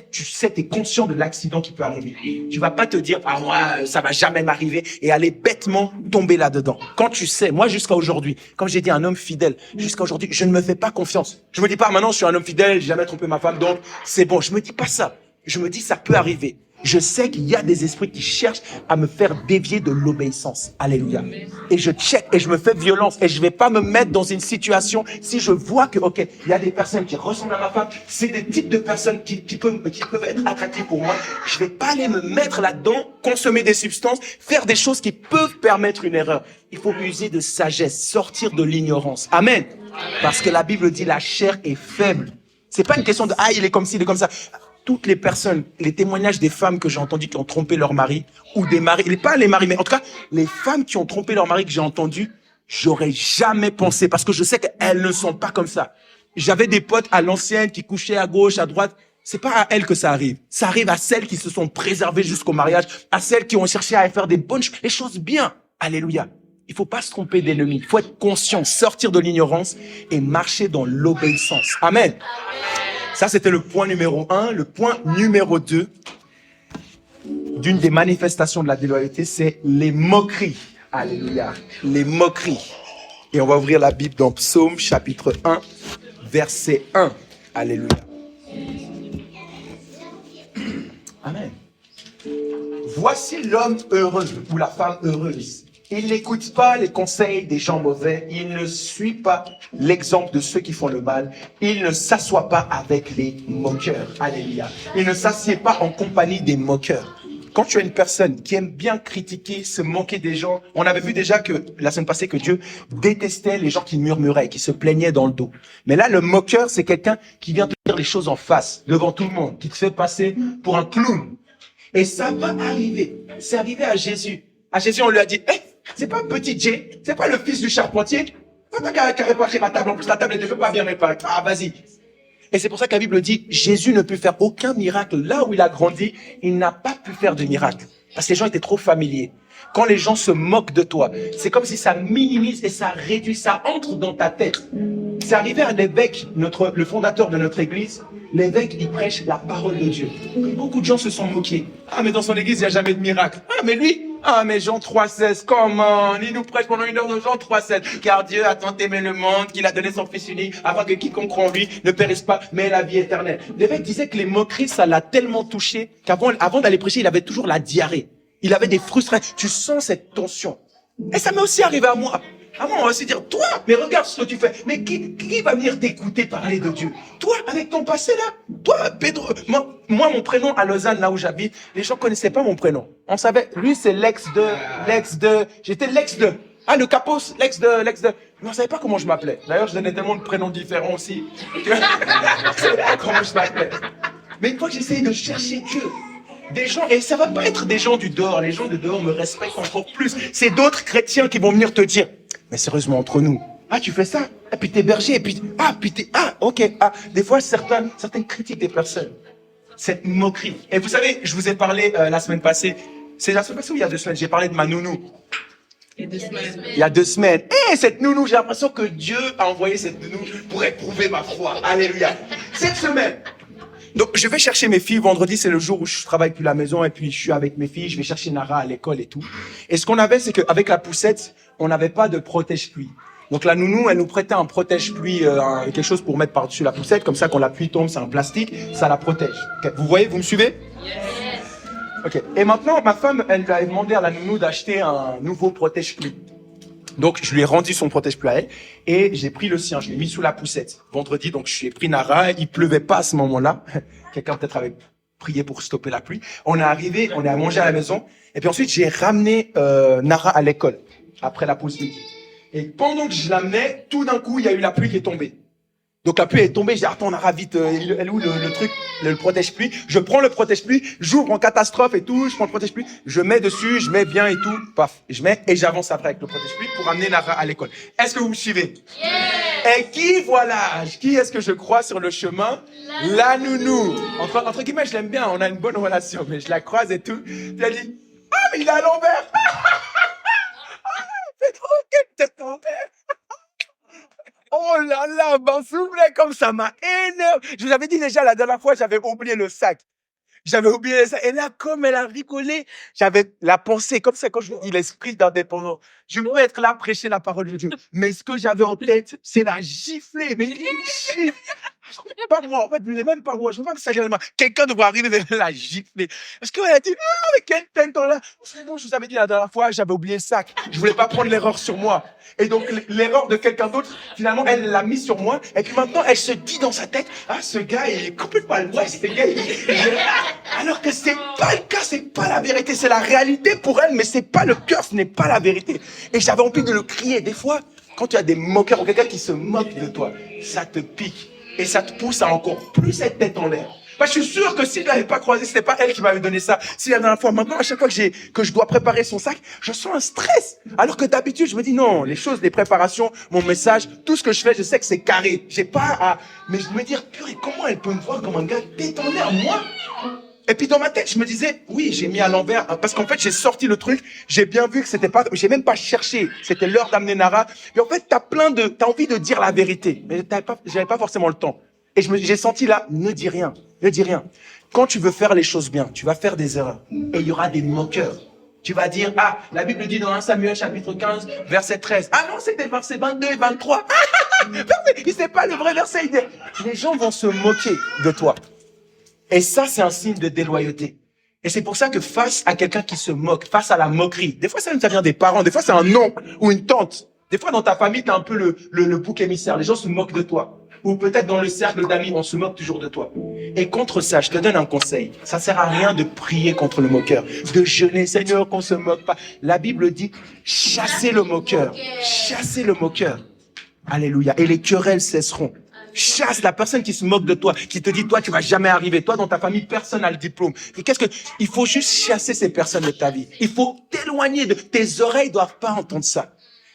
t'es conscient de l'accident qui peut arriver. Tu vas pas te dire, ah ouais, ça va jamais m'arriver, et aller bêtement tomber là-dedans. Quand tu sais, moi jusqu'à aujourd'hui, comme j'ai dit, un homme fidèle, jusqu'à aujourd'hui, je ne me fais pas confiance. Je me dis pas, maintenant je suis un homme fidèle, j'ai jamais trompé ma femme, donc c'est bon. Je me dis pas ça. Je me dis, ça peut arriver. Je sais qu'il y a des esprits qui cherchent à me faire dévier de l'obéissance. Alléluia. Et je check et je me fais violence et je vais pas me mettre dans une situation si je vois que, ok, il y a des personnes qui ressemblent à ma femme, c'est des types de personnes qui peuvent être attractives pour moi. Je vais pas aller me mettre là-dedans, consommer des substances, faire des choses qui peuvent permettre une erreur. Il faut user de sagesse, sortir de l'ignorance. Amen. Parce que la Bible dit la chair est faible. C'est pas une question de, ah, il est comme ci, il est comme ça. Toutes les personnes, les témoignages des femmes que j'ai entendues qui ont trompé leur mari, ou des maris, pas les maris, mais en tout cas, les femmes qui ont trompé leur mari que j'ai entendues, j'aurais jamais pensé, parce que je sais qu'elles ne sont pas comme ça. J'avais des potes à l'ancienne qui couchaient à gauche, à droite. C'est pas à elles que ça arrive. Ça arrive à celles qui se sont préservées jusqu'au mariage, à celles qui ont cherché à faire des bonnes choses, les choses bien. Alléluia. Il faut pas se tromper d'ennemi. Il faut être conscient, sortir de l'ignorance et marcher dans l'obéissance. Amen. Ça, c'était le point numéro 1. Le point numéro 2 d'une des manifestations de la déloyauté, c'est les moqueries. Alléluia. Les moqueries. Et on va ouvrir la Bible dans Psaume chapitre 1, verset 1. Alléluia. Amen. Voici l'homme heureux ou la femme heureuse. Il n'écoute pas les conseils des gens mauvais. Il ne suit pas l'exemple de ceux qui font le mal. Il ne s'assoit pas avec les moqueurs. Alléluia. Il ne s'assied pas en compagnie des moqueurs. Quand tu as une personne qui aime bien critiquer, se moquer des gens, on avait vu déjà que la semaine passée que Dieu détestait les gens qui murmuraient, qui se plaignaient dans le dos. Mais là, le moqueur, c'est quelqu'un qui vient te dire les choses en face, devant tout le monde, qui te fait passer pour un clown. Et ça va arriver. C'est arrivé à Jésus. À Jésus, on lui a dit, c'est pas petit J, c'est pas le fils du charpentier. Pas qu'à réparer ma table. En plus, la table ne peut pas bien réparer. Ah, vas-y. Et c'est pour ça que la Bible dit, Jésus ne peut faire aucun miracle. Là où il a grandi, il n'a pas pu faire de miracle. Parce que les gens étaient trop familiers. Quand les gens se moquent de toi, c'est comme si ça minimise et ça réduit, ça entre dans ta tête. C'est arrivé à l'évêque, le fondateur de notre église. L'évêque, il prêche la parole de Dieu. Beaucoup de gens se sont moqués. Ah, mais dans son église, il n'y a jamais de miracle. Ah, mais lui, mais Jean 3,16, comment? Il nous prêche pendant 1 heure de Jean 3,16. Car Dieu a tant aimé le monde qu'il a donné son Fils unique afin que quiconque croit en lui ne périsse pas, mais ait la vie éternelle. L'évêque disait que les moqueries, ça l'a tellement touché qu'avant d'aller prêcher, il avait toujours la diarrhée. Il avait des frustrations. Tu sens cette tension. Et ça m'est aussi arrivé à moi. À moi, on va se dire, toi, mais regarde ce que tu fais. Mais qui va venir t'écouter parler de Dieu? Toi, avec ton passé là, toi, Pedro, moi, mon prénom à Lausanne, là où j'habite, les gens connaissaient pas mon prénom. On savait, lui, c'est j'étais l'ex de, le capos, l'ex de. Mais on savait pas comment je m'appelais. D'ailleurs, je donnais tellement de prénoms différents aussi. Je savais pas comment je m'appelais. Mais une fois que j'essayais de chercher Dieu, des gens, et ça va pas être des gens du dehors, les gens de dehors me respectent encore plus. C'est d'autres chrétiens qui vont venir te dire, mais sérieusement, entre nous, tu fais ça? Et puis t'es berger, et puis, des fois, certaines critiques des personnes. Cette moquerie. Et vous savez, je vous ai parlé la semaine passée. C'est la semaine passée ou il y a 2 semaines? J'ai parlé de ma nounou. Il y a 2 semaines. Et cette nounou, j'ai l'impression que Dieu a envoyé cette nounou pour éprouver ma foi. Alléluia. Cette semaine. Donc, je vais chercher mes filles. Vendredi, c'est le jour où je travaille plus à la maison et puis je suis avec mes filles. Je vais chercher Nara à l'école et tout. Et ce qu'on avait, c'est qu'avec la poussette, on n'avait pas de protège-pluie. Donc, la nounou, elle nous prêtait un protège-pluie, quelque chose pour mettre par-dessus la poussette. Comme ça, quand la pluie tombe, c'est un plastique, ça la protège. Okay. Vous voyez, vous me suivez? Ok. Et maintenant, ma femme, elle a demandé à la nounou d'acheter un nouveau protège-pluie. Donc, je lui ai rendu son protège-pluie à elle et j'ai pris le sien. Je l'ai mis sous la poussette. Vendredi, donc, je lui ai pris Nara. Il pleuvait pas à ce moment-là. Quelqu'un peut-être avait prié pour stopper la pluie. On est arrivé, on est à manger à la maison. Et puis ensuite, j'ai ramené Nara à l'école après la pause midi. Et pendant que je l'amenais, tout d'un coup, il y a eu la pluie qui est tombée. Donc la pluie est tombée, j'ai dit attends Nara vite, elle est où le truc, le protège-pluie? Je prends le protège-pluie, j'ouvre en catastrophe et tout, je prends le protège-pluie, je mets dessus, je mets bien et tout, paf, je mets et j'avance après avec le protège-pluie pour amener Nara à l'école. Est-ce que vous me suivez? Et qui est-ce que je croise sur le chemin? La nounou. Entre guillemets, je l'aime bien, on a une bonne relation, mais je la croise et tout. Puis elle dit mais il est à l'envers. C'est trop quelle tête l'envers. Oh là là, m'en souvenez comme ça m'a énervé. Je vous avais dit déjà la dernière fois, j'avais oublié le sac. Et là, comme elle a rigolé, j'avais la pensée, comme ça, quand je vous dis l'esprit d'indépendant. Je veux être là, prêcher la parole de Dieu. Mais ce que j'avais en tête, c'est la gifler. Mais une gifle. Pas moi, en fait, même pas moi. Je veux pas que ça vienne de moi. Quelqu'un devrait arriver et la gifler. Parce qu'elle a dit, mais quel tête là. Bon, je vous avais dit la dernière fois, j'avais oublié le sac. Je voulais pas prendre l'erreur sur moi. Et donc, l'erreur de quelqu'un d'autre, finalement, elle l'a mis sur moi. Et puis maintenant, elle se dit dans sa tête, ce gars, il est complètement à l'ouest, ce gars, alors que c'est pas le cas, c'est pas la vérité, c'est la réalité pour elle, mais c'est pas le cœur, ce n'est pas la vérité. Et j'avais envie de le crier. Des fois, quand tu as des moqueurs ou quelqu'un qui se moque de toi, ça te pique. Et ça te pousse à encore plus être tête en l'air. Parce que je suis sûr que si je l'avais pas croisé, c'était pas elle qui m'avait donné ça. Si la dernière fois, maintenant, à chaque fois que je dois préparer son sac, je sens un stress. Alors que d'habitude, je me dis non, les choses, les préparations, mon message, tout ce que je fais, je sais que c'est carré. J'ai pas à, mais je me dis, purée, comment elle peut me voir comme un gars tête en l'air, moi? Et puis dans ma tête, je me disais, oui, j'ai mis à l'envers, parce qu'en fait, j'ai sorti le truc, j'ai bien vu que c'était pas, j'ai même pas cherché, c'était l'heure d'amener Nara. Et en fait, t'as envie de dire la vérité, mais j'avais pas forcément le temps. Et j'ai senti là, ne dis rien. Quand tu veux faire les choses bien, tu vas faire des erreurs. Et il y aura des moqueurs. Tu vas dire, la Bible dit dans 1 Samuel chapitre 15, verset 13. Ah non, c'était verset 22 et 23. Il sait pas le vrai verset. Les gens vont se moquer de toi. Et ça, c'est un signe de déloyauté. Et c'est pour ça que face à quelqu'un qui se moque, face à la moquerie, des fois ça vient des parents, des fois c'est un oncle ou une tante. Des fois dans ta famille, t'as un peu le bouc émissaire. Les gens se moquent de toi. Ou peut-être dans le cercle d'amis, on se moque toujours de toi. Et contre ça, je te donne un conseil. Ça sert à rien de prier contre le moqueur, de jeûner, Seigneur, qu'on se moque pas. La Bible dit, chassez le moqueur. Chassez le moqueur. Alléluia. Et les querelles cesseront. Chasse la personne qui se moque de toi, qui te dit, toi, tu vas jamais arriver. Toi, dans ta famille, personne n'a le diplôme. Et il faut juste chasser ces personnes de ta vie. Il faut t'éloigner tes oreilles doivent pas entendre ça.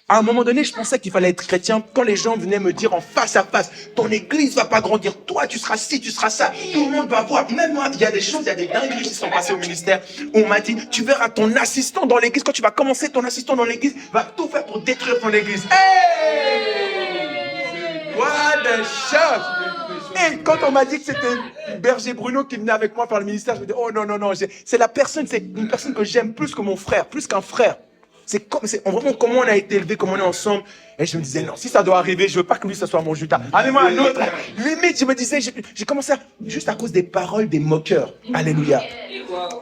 À un moment donné, je pensais qu'il fallait être chrétien quand les gens venaient me dire en face à face, ton église va pas grandir, toi tu seras ci, tu seras ça, tout le monde va voir. Même moi, il y a des dingueries qui sont passées au ministère. On m'a dit, tu verras ton assistant dans l'église, quand tu vas commencer, ton assistant dans l'église va tout faire pour détruire ton église. Hey! What the shock! Et quand on m'a dit que c'était Berger Bruno qui venait avec moi faire le ministère, je me dis, oh non, c'est une personne que j'aime plus que mon frère, plus qu'un frère. C'est vraiment comment on a été élevé, comment on est ensemble. Et je me disais, non, si ça doit arriver, je veux pas que lui, ce soit mon Judas. Amenez-moi un autre. Limite, je me disais, j'ai commencé juste à cause des paroles des moqueurs. Alléluia.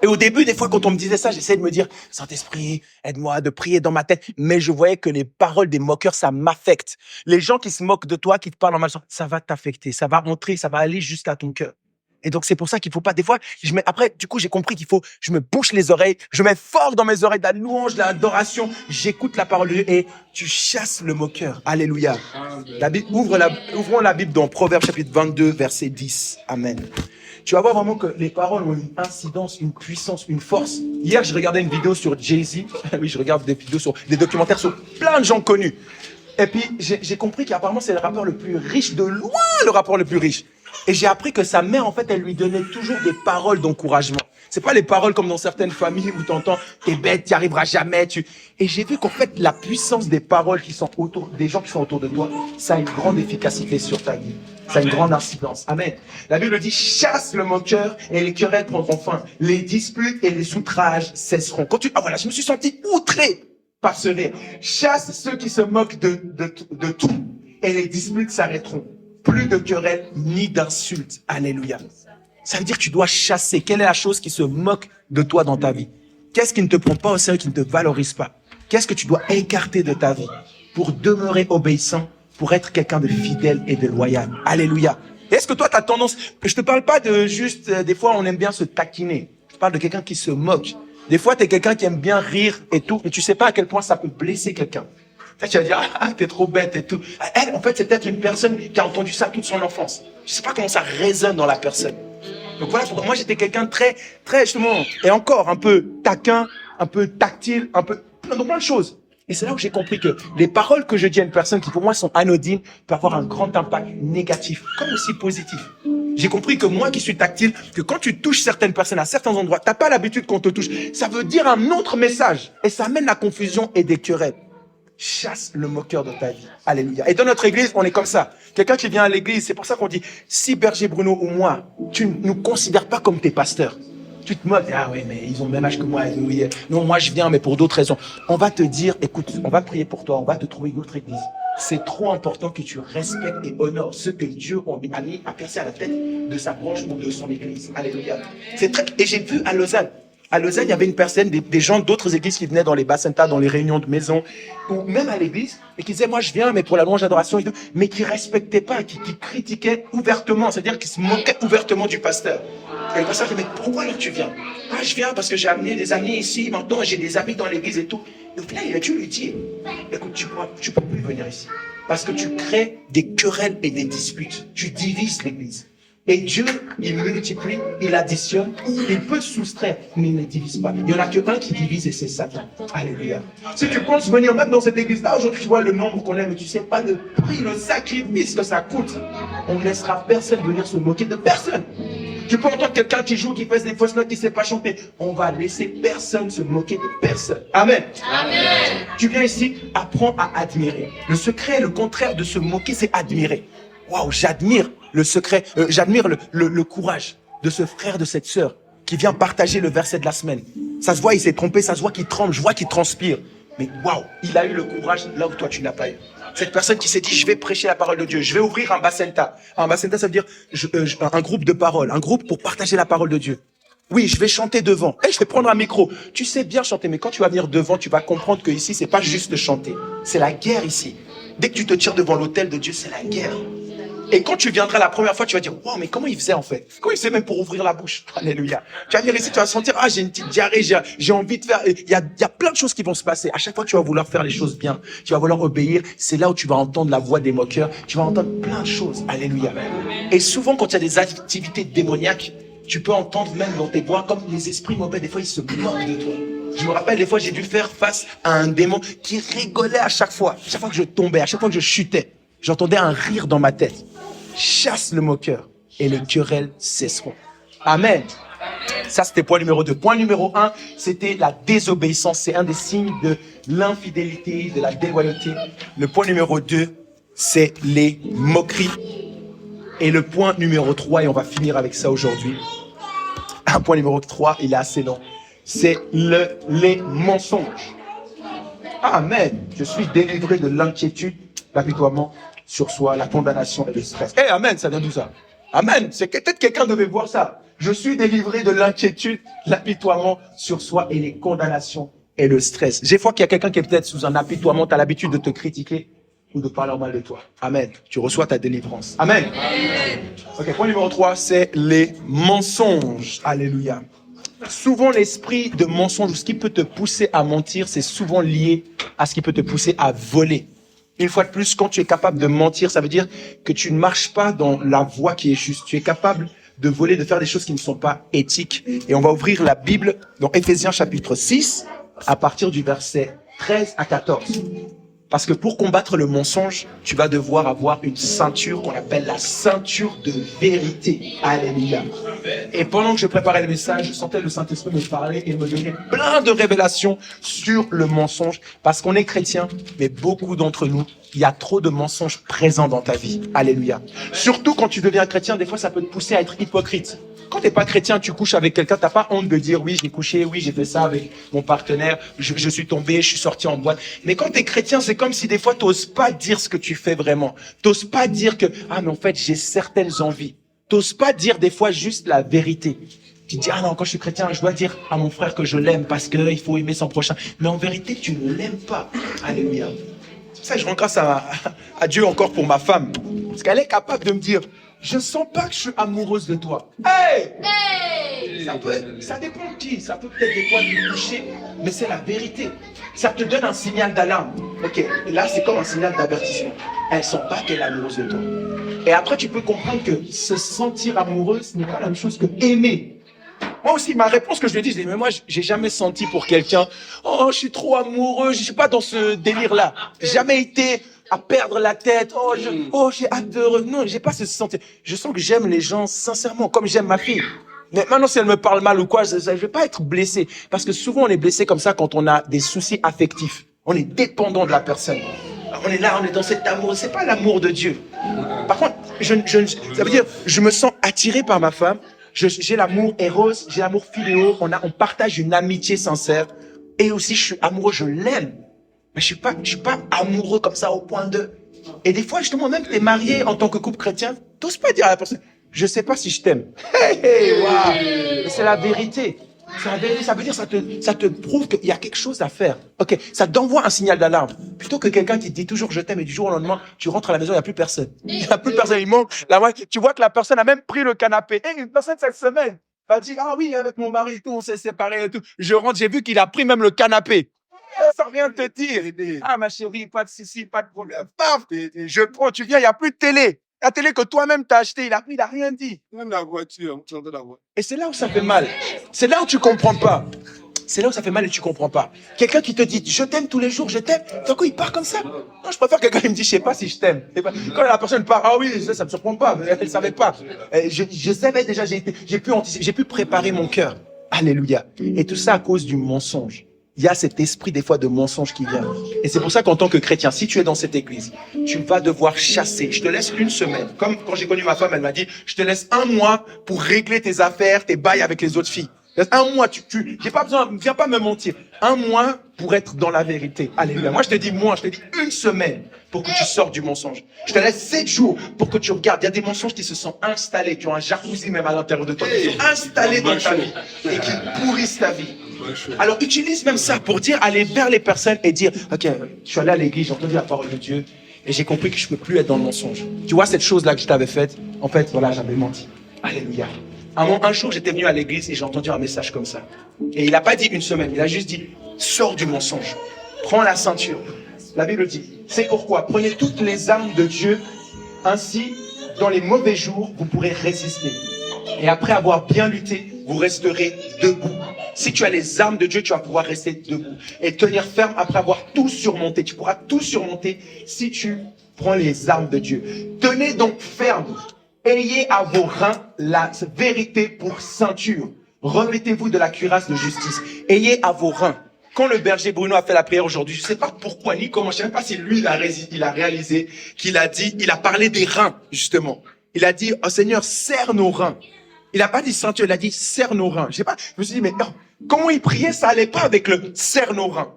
Et au début, des fois, quand on me disait ça, j'essayais de me dire, Saint-Esprit, aide-moi de prier dans ma tête. Mais je voyais que les paroles des moqueurs, ça m'affecte. Les gens qui se moquent de toi, qui te parlent en mal, ça va t'affecter. Ça va rentrer, ça va aller jusqu'à ton cœur. Et donc, c'est pour ça qu'il faut pas, des fois, après, du coup, j'ai compris je me bouche les oreilles, je mets fort dans mes oreilles de la louange, de l'adoration, j'écoute la parole de Dieu et tu chasses le moqueur. Alléluia. Ouvrons la Bible dans Proverbes chapitre 22, verset 10. Amen. Tu vas voir vraiment que les paroles ont une incidence, une puissance, une force. Hier, je regardais une vidéo sur Jay-Z. Oui, je regarde des documentaires sur plein de gens connus. Et puis, j'ai compris qu'apparemment, c'est le rappeur le plus riche de loin, le rappeur le plus riche. Et j'ai appris que sa mère, en fait, elle lui donnait toujours des paroles d'encouragement. C'est pas les paroles comme dans certaines familles où t'entends, t'es bête, t'y arriveras jamais, Et j'ai vu qu'en fait, la puissance des paroles qui sont autour, des gens qui sont autour de toi, ça a une grande efficacité sur ta vie. Ça a une grande incidence. Amen. La Bible dit, chasse le moqueur et les querelles prendront fin. Les disputes et les outrages cesseront. Voilà, je me suis senti outré par ce rire. Chasse ceux qui se moquent de tout et les disputes s'arrêteront. Plus de querelles ni d'insultes. Alléluia. Ça veut dire que tu dois chasser. Quelle est la chose qui se moque de toi dans ta vie? Qu'est-ce qui ne te prend pas au sérieux, qui ne te valorise pas? Qu'est-ce que tu dois écarter de ta vie pour demeurer obéissant, pour être quelqu'un de fidèle et de loyal? Alléluia. Est-ce que toi, tu as tendance... Je te parle pas de juste... des fois, on aime bien se taquiner. Je parle de quelqu'un qui se moque. Des fois, tu es quelqu'un qui aime bien rire et tout, mais tu sais pas à quel point ça peut blesser quelqu'un. Tu vas dire, t'es trop bête et tout. Elle, en fait, c'est peut-être une personne qui a entendu ça toute son enfance. Je sais pas comment ça résonne dans la personne. Donc voilà, pour moi, j'étais quelqu'un de très, justement, et encore, un peu taquin, un peu tactile, donc plein de choses. Et c'est là où j'ai compris que les paroles que je dis à une personne qui pour moi sont anodines peuvent avoir un grand impact négatif, comme aussi positif. J'ai compris que moi qui suis tactile, que quand tu touches certaines personnes à certains endroits, t'as pas l'habitude qu'on te touche. Ça veut dire un autre message. Et ça amène la confusion et des querelles. Chasse le moqueur de ta vie. Alléluia. Et dans notre église, on est comme ça. Quelqu'un qui vient à l'église, c'est pour ça qu'on dit, si Berger Bruno ou moi, tu ne nous considères pas comme tes pasteurs. Tu te moques, ah oui, mais ils ont le même âge que moi. Oui, non, moi je viens, mais pour d'autres raisons. On va te dire, écoute, on va prier pour toi, on va te trouver une autre église. C'est trop important que tu respectes et honores ceux que Dieu a placé à la tête de sa branche ou de son église. Alléluia. Et j'ai vu à Lausanne, il y avait une personne, des gens d'autres églises qui venaient dans les basentas, dans les réunions de maison, ou même à l'église, et qui disaient, moi je viens, mais pour la louange d'adoration et tout, mais qui respectaient pas, qui critiquaient ouvertement, c'est-à-dire qui se moquaient ouvertement du pasteur. Et le pasteur dit, mais pourquoi alors tu viens? Ah, je viens parce que j'ai amené des amis ici, maintenant j'ai des amis dans l'église et tout. Et au final, il a dû lui dire, écoute, tu peux plus venir ici. Parce que tu crées des querelles et des disputes. Tu divises l'église. Et Dieu, il multiplie, il additionne, il peut soustraire, mais il ne divise pas. Il n'y en a qu'un qui divise et c'est Satan. Alléluia. Si tu penses venir même dans cette église-là, aujourd'hui tu vois le nombre qu'on est, mais tu ne sais pas le prix, le sacrifice que ça coûte. On ne laissera personne venir se moquer de personne. Tu peux entendre quelqu'un qui joue, qui fait des fausses notes, qui ne sait pas chanter. On va laisser personne se moquer de personne. Amen. Amen. Tu viens ici, apprends à admirer. Le secret, le contraire de se moquer, c'est admirer. Waouh, j'admire le secret, j'admire le courage de ce frère, de cette sœur qui vient partager le verset de la semaine. Ça se voit, il s'est trompé, ça se voit qu'il tremble, je vois qu'il transpire. Mais waouh, il a eu le courage là où toi tu n'as pas eu. Cette personne qui s'est dit, je vais prêcher la parole de Dieu, je vais ouvrir un bacenta. Un bacenta, ça veut dire un groupe de parole, un groupe pour partager la parole de Dieu. Oui, je vais chanter devant. Je vais prendre un micro. Tu sais bien chanter, mais quand tu vas venir devant, tu vas comprendre que ici, c'est pas juste chanter. C'est la guerre ici. Dès que tu te tires devant l'autel de Dieu, c'est la guerre. Et quand tu viendras la première fois, tu vas dire, wow, mais comment il faisait en fait? Comment il faisait même pour ouvrir la bouche? Alléluia. Tu vas venir ici, tu vas sentir, j'ai une petite diarrhée, j'ai envie de faire, il y a plein de choses qui vont se passer. À chaque fois, tu vas vouloir faire les choses bien. Tu vas vouloir obéir. C'est là où tu vas entendre la voix des moqueurs. Tu vas entendre plein de choses. Alléluia. Et souvent, quand il y a des activités démoniaques, tu peux entendre même dans tes voix, comme les esprits mauvais, des fois, ils se moquent de toi. Je me rappelle, des fois, j'ai dû faire face à un démon qui rigolait à chaque fois. À chaque fois que je tombais, à chaque fois que je chutais, j'entendais un rire dans ma tête. Chasse le moqueur et les querelles cesseront. Amen. Ça, c'était point numéro 2. Point numéro 1, c'était la désobéissance. C'est un des signes de l'infidélité, de la déloyauté. Le point numéro 2, c'est les moqueries. Et le point numéro 3, et on va finir avec ça aujourd'hui. Un point numéro 3, il est assez long. C'est les mensonges. Amen. Je suis délivré de l'inquiétude, l'apitoiement sur soi, la condamnation et le stress. Amen, ça vient d'où ça? Amen, c'est peut-être quelqu'un devait voir ça. Je suis délivré de l'inquiétude, l'apitoiement sur soi et les condamnations et le stress. J'ai fois qu'il y a quelqu'un qui est peut-être sous un apitoiement, tu as l'habitude de te critiquer ou de parler mal de toi. Amen, tu reçois ta délivrance. Amen. Ok, point numéro 3, c'est les mensonges. Alléluia. Souvent, l'esprit de mensonge, ou ce qui peut te pousser à mentir, c'est souvent lié à ce qui peut te pousser à voler. Une fois de plus, quand tu es capable de mentir, ça veut dire que tu ne marches pas dans la voie qui est juste. Tu es capable de voler, de faire des choses qui ne sont pas éthiques. Et on va ouvrir la Bible dans Éphésiens chapitre 6, à partir du verset 13 à 14. Parce que pour combattre le mensonge, tu vas devoir avoir une ceinture qu'on appelle la ceinture de vérité. Alléluia. Et pendant que je préparais le message, je sentais le Saint-Esprit me parler et me donner plein de révélations sur le mensonge. Parce qu'on est chrétien, mais beaucoup d'entre nous, il y a trop de mensonges présents dans ta vie. Alléluia. Surtout quand tu deviens chrétien, des fois ça peut te pousser à être hypocrite. Quand tu n'es pas chrétien, tu couches avec quelqu'un, tu n'as pas honte de dire oui, j'ai couché, oui, j'ai fait ça avec mon partenaire, je suis tombé, je suis sorti en boîte. Mais quand tu es chrétien, c'est comme si des fois tu n'oses pas dire ce que tu fais vraiment. Tu n'oses pas dire que, ah mais en fait, j'ai certaines envies. Tu n'oses pas dire des fois juste la vérité. Tu dis, ah non, quand je suis chrétien, je dois dire à mon frère que je l'aime parce qu'il faut aimer son prochain. Mais en vérité, tu ne l'aimes pas. Alléluia. C'est pour ça que je rends grâce à Dieu encore pour ma femme. Parce qu'elle est capable de me dire, je sens pas que je suis amoureuse de toi. Hey! Ça dépend de qui. Ça peut peut-être des fois te toucher, mais c'est la vérité. Ça te donne un signal d'alarme. Ok, là c'est comme un signal d'avertissement. Elle sent pas qu'elle est amoureuse de toi. Et après tu peux comprendre que se sentir amoureuse n'est pas la même chose que aimer. Moi aussi, ma réponse que je lui ai dit, je dis, mais moi, j'ai jamais senti pour quelqu'un, oh, je suis trop amoureux, je suis pas dans ce délire-là. J'ai jamais été à perdre la tête, j'ai hâte de... Non, j'ai pas ce sentiment. Je sens que j'aime les gens sincèrement, comme j'aime ma fille. Mais maintenant, si elle me parle mal ou quoi, je vais pas être blessé. Parce que souvent, on est blessé comme ça quand on a des soucis affectifs. On est dépendant de la personne. On est là, on est dans cet amour. C'est pas l'amour de Dieu. Par contre, ça veut dire, je me sens attiré par ma femme. J'ai l'amour Eros, j'ai l'amour Philéo. On partage une amitié sincère. Et aussi, je suis amoureux, je l'aime. Mais je suis pas amoureux comme ça au point de... Et des fois, justement, même t'es marié en tant que couple chrétien, t'oses pas dire à la personne, je sais pas si je t'aime. Waouh! Mais c'est la vérité. C'est la vérité. Ça veut dire, ça te prouve qu'il y a quelque chose à faire. Ok. Ça t'envoie un signal d'alarme. Plutôt que quelqu'un qui te dit toujours je t'aime et du jour au lendemain, tu rentres à la maison, il n'y a plus personne. Il n'y a plus personne. Il manque. Tu vois que la personne a même pris le canapé. Une personne cette semaine va dire, ah oui, avec mon mari et tout, on s'est séparés et tout. Je rentre, j'ai vu qu'il a pris même le canapé. Ça vient de te dire, ah ma chérie, pas de souci, pas de problème. Paf, je prends, tu viens, il n'y a plus de télé. La télé que toi-même t'as acheté, il a rien dit. Même la voiture, tu entends la voiture. Et c'est là où ça fait mal. C'est là où tu comprends pas. C'est là où ça fait mal et tu comprends pas. Quelqu'un qui te dit, je t'aime tous les jours, je t'aime. D'un coup, il part comme ça. Non, je préfère quelqu'un qui me dit, je sais pas si je t'aime. Quand la personne part, ah oui, ça me surprend pas. Elle savait pas. Je savais déjà, j'ai pu préparer mon cœur. Alléluia. Et tout ça à cause du mensonge. Il y a cet esprit des fois de mensonge qui vient. Et c'est pour ça qu'en tant que chrétien, si tu es dans cette église, tu vas devoir chasser. Je te laisse une semaine. Comme quand j'ai connu ma femme, elle m'a dit, je te laisse 1 mois pour régler tes affaires, tes bails avec les autres filles. 1 mois, j'ai pas besoin, viens pas me mentir. 1 mois pour être dans la vérité. Alléluia. Moi, je te dis 1 semaine pour que tu sortes du mensonge. Je te laisse 7 jours pour que tu regardes. Il y a des mensonges qui se sont installés, qui ont un jacuzzi même à l'intérieur de toi, qui sont installés dans ta vie et qui pourrissent ta vie. Alors, utilise même ça pour aller vers les personnes et dire, ok, je suis allé à l'église, j'ai entendu la parole de Dieu et j'ai compris que je peux plus être dans le mensonge. Tu vois cette chose-là que je t'avais faite? En fait, voilà, j'avais menti. Alléluia. Un jour, j'étais venu à l'église et j'ai entendu un message comme ça. Et il n'a pas dit 1 semaine, il a juste dit, sors du mensonge. Prends la ceinture. La Bible dit, c'est pourquoi prenez toutes les armes de Dieu, ainsi, dans les mauvais jours, vous pourrez résister. Et après avoir bien lutté, vous resterez debout. Si tu as les armes de Dieu, tu vas pouvoir rester debout et tenir ferme après avoir tout surmonté. Tu pourras tout surmonter si tu prends les armes de Dieu. Tenez donc ferme. Ayez à vos reins la vérité pour ceinture. Revêtez-vous de la cuirasse de justice. Ayez à vos reins. Quand le berger Bruno a fait la prière aujourd'hui, je ne sais pas pourquoi ni comment, je ne sais même pas si lui il a réalisé qu'il a dit, il a parlé des reins justement. Il a dit, oh Seigneur, serre nos reins. Il n'a pas dit ceinture, il a dit serre nos reins. Je sais pas, je me suis dit, mais non, comment il priait, ça allait pas avec le serre nos reins.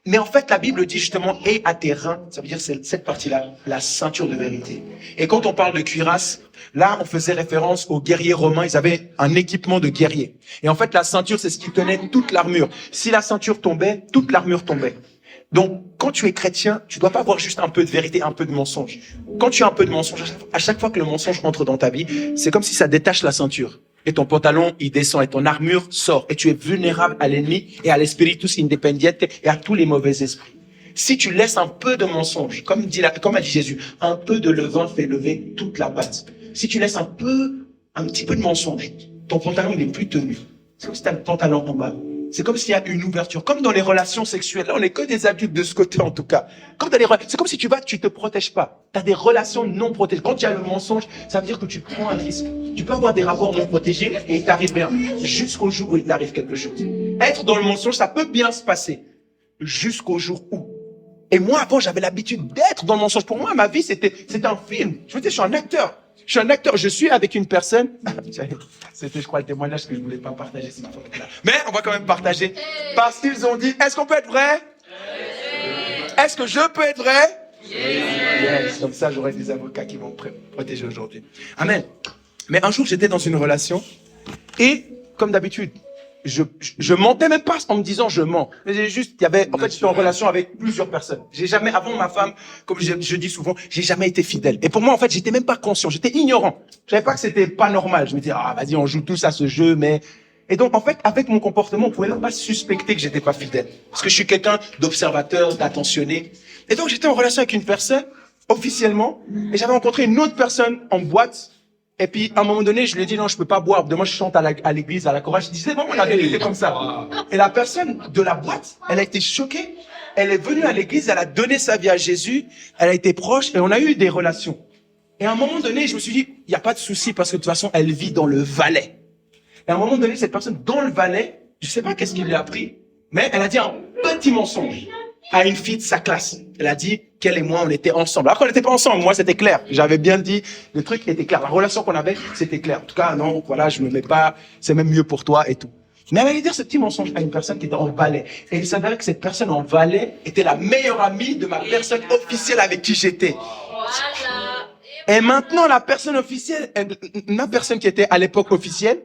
Mais en fait, la Bible dit justement, et à tes reins, ça veut dire cette partie-là, la ceinture de vérité. Et quand on parle de cuirasse, là, on faisait référence aux guerriers romains, ils avaient un équipement de guerrier. Et en fait, la ceinture, c'est ce qui tenait toute l'armure. Si la ceinture tombait, toute l'armure tombait. Donc, quand tu es chrétien, tu dois pas avoir juste un peu de vérité, un peu de mensonge. Quand tu as un peu de mensonge, à chaque fois que le mensonge entre dans ta vie, c'est comme si ça détache la ceinture. Et ton pantalon, il descend et ton armure sort. Et tu es vulnérable à l'ennemi et à l'espiritus independiente et à tous les mauvais esprits. Si tu laisses un peu de mensonge, comme a dit Jésus, un peu de levain fait lever toute la pâte. Si tu laisses un petit peu de mensonge, ton pantalon n'est plus tenu. C'est comme si tu as le pantalon en bas. c'est comme s'il y a une ouverture. Comme dans les relations sexuelles. Là, on n'est que des adultes de ce côté, en tout cas. C'est comme si tu te protèges pas. Tu as des relations non protégées. Quand tu as le mensonge, ça veut dire que tu prends un risque. Tu peux avoir des rapports non protégés et il t'arrive rien. Jusqu'au jour où il t'arrive quelque chose. Être dans le mensonge, ça peut bien se passer. Jusqu'au jour où. Et moi, avant, j'avais l'habitude d'être dans le mensonge. Pour moi, ma vie, c'était un film. Je suis un acteur. Je suis avec une personne. C'était, je crois, le témoignage que je voulais pas partager, c'est ma faute là. Mais on va quand même partager. Parce qu'ils ont dit, est-ce qu'on peut être vrai? Est-ce que je peux être vrai? Yes. Comme ça, j'aurai des avocats qui vont me protéger aujourd'hui. Amen. Mais un jour, j'étais dans une relation et, comme d'habitude, je mentais même pas en me disant je mens. Mais j'étais en relation avec plusieurs personnes. J'ai jamais, avant ma femme, comme je dis souvent, j'ai jamais été fidèle. Et pour moi, en fait, j'étais même pas conscient. J'étais ignorant. Je savais pas que c'était pas normal. Je me disais, vas-y, on joue tous à ce jeu, mais... Et donc, en fait, avec mon comportement, on pouvait même pas suspecter que j'étais pas fidèle. Parce que je suis quelqu'un d'observateur, d'attentionné. Et donc, j'étais en relation avec une personne, officiellement, et j'avais rencontré une autre personne en boîte. Et puis, à un moment donné, je lui ai dit, non, je peux pas boire. Demain, je chante à l'église, à la chorale. Je disais, bon, on a vérité comme ça. Et la personne de la boîte, elle a été choquée. Elle est venue à l'église, elle a donné sa vie à Jésus. Elle a été proche et on a eu des relations. Et à un moment donné, je me suis dit, il n'y a pas de souci parce que de toute façon, elle vit dans le Valais. Et à un moment donné, cette personne dans le Valais, je sais pas qu'est-ce qu'il lui a appris, mais elle a dit un petit mensonge à une fille de sa classe. Elle a dit qu'elle et moi, on était ensemble. Alors qu'on n'était pas ensemble, moi, c'était clair. J'avais bien dit, le truc était clair. La relation qu'on avait, c'était clair. En tout cas, non, voilà, je me mets pas, c'est même mieux pour toi et tout. Mais elle allait dire ce petit mensonge à une personne qui était en Valais. Et il s'avérait que cette personne en Valais était la meilleure amie de ma personne officielle avec qui j'étais. Et maintenant, la personne officielle, ma personne qui était à l'époque officielle,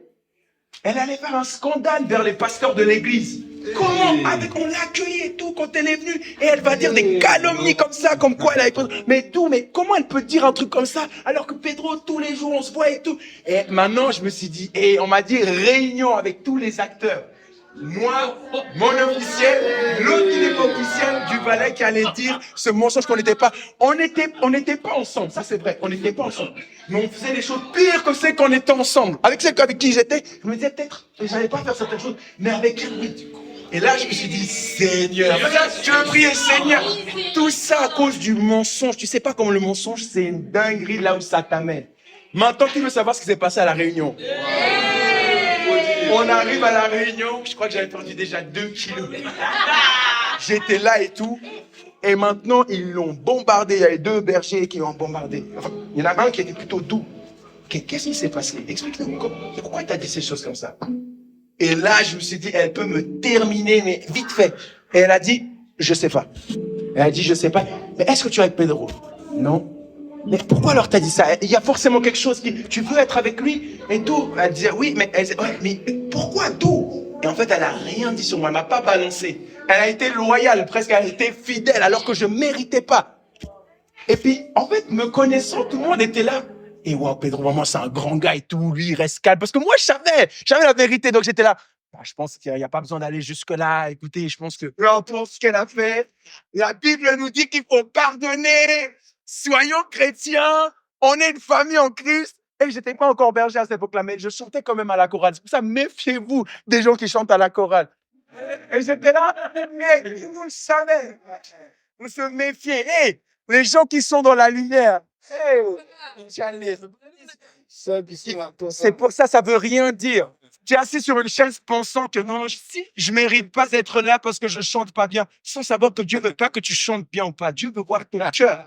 elle allait faire un scandale vers les pasteurs de l'église. Comment? On l'a accueillie et tout quand elle est venue. Et elle va dire des calomnies comme ça, comme quoi elle avait... Mais comment elle peut dire un truc comme ça alors que Pedro, tous les jours, on se voit et tout. Et maintenant, je me suis dit, et on m'a dit réunion avec tous les acteurs. Moi, mon officiel, l'autre qui n'est pas officiel du Valais qui allait dire ce mensonge qu'on n'était pas. On n'était pas ensemble, ça c'est vrai, on n'était pas ensemble. Mais on faisait des choses pires que celles qu'on était ensemble. Avec celle avec qui j'étais, je me disais peut-être que j'allais pas faire certaines choses, mais avec elle, oui. Et là, je me suis dit, Seigneur, je veux prier, Seigneur. Tout ça à cause du mensonge. Tu sais pas comment le mensonge, c'est une dinguerie là où ça t'amène. Maintenant, qui veut savoir ce qui s'est passé à la réunion? On arrive à la réunion, je crois que j'avais perdu déjà 2 kilos. J'étais là et tout. Et maintenant, ils l'ont bombardé. Il y avait 2 bergers qui l'ont bombardé. Enfin, il y en a un qui était plutôt doux. Qu'est-ce qui s'est passé? Explique-nous. Pourquoi il t'a dit ces choses comme ça? Et là, je me suis dit, elle peut me terminer, mais vite fait. Et elle a dit, je sais pas. Elle a dit, je sais pas. Mais est-ce que tu es avec Pedro? Non. Mais pourquoi alors t'as dit ça? Il y a forcément quelque chose tu veux être avec lui et tout. Elle disait oui, mais mais pourquoi tout? Et en fait, elle a rien dit sur moi. Elle m'a pas balancé. Elle a été loyale, presque. Elle a été fidèle, alors que je méritais pas. Et puis, en fait, me connaissant, tout le monde était là. Et wow, Pedro, vraiment, c'est un grand gars et tout. Lui, il reste calme. Parce que moi, je savais la vérité. Donc, j'étais là. Je pense qu'il n'y a pas besoin d'aller jusque-là. Écoutez, je pense que peu importe ce qu'elle a fait, la Bible nous dit qu'il faut pardonner. Soyons chrétiens, on est une famille en Christ. Et j'étais pas encore berger à cette époque-là, mais je chantais quand même à la chorale. C'est pour ça, méfiez-vous des gens qui chantent à la chorale. Et j'étais là, mais vous le savez, vous se méfiez. Hey, les gens qui sont dans la lumière, c'est pour ça, ça veut rien dire. Tu es assis sur une chaise pensant que non, si je mérite pas d'être là parce que je chante pas bien, sans savoir que Dieu veut pas que tu chantes bien ou pas. Dieu veut voir ton cœur.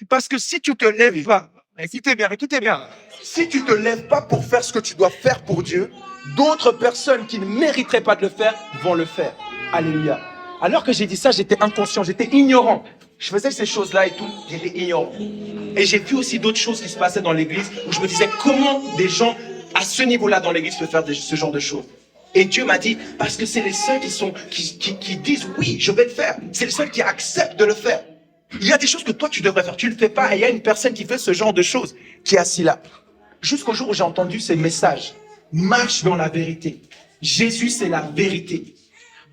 Parce que si tu te lèves pas, écoutez bien, si tu te lèves pas pour faire ce que tu dois faire pour Dieu, d'autres personnes qui ne mériteraient pas de le faire vont le faire. Alléluia. Alors que j'ai dit ça, j'étais inconscient, j'étais ignorant. Je faisais ces choses-là et tout, j'étais ignorant. Et j'ai vu aussi d'autres choses qui se passaient dans l'église où je me disais comment des gens à ce niveau-là dans l'église peuvent faire ce genre de choses. Et Dieu m'a dit, parce que c'est les seuls qui disent oui, je vais le faire. C'est les seuls qui acceptent de le faire. Il y a des choses que toi tu devrais faire, tu le fais pas. Et il y a une personne qui fait ce genre de choses, qui est assis là. Jusqu'au jour où j'ai entendu ces messages. Marche dans la vérité. Jésus, c'est la vérité.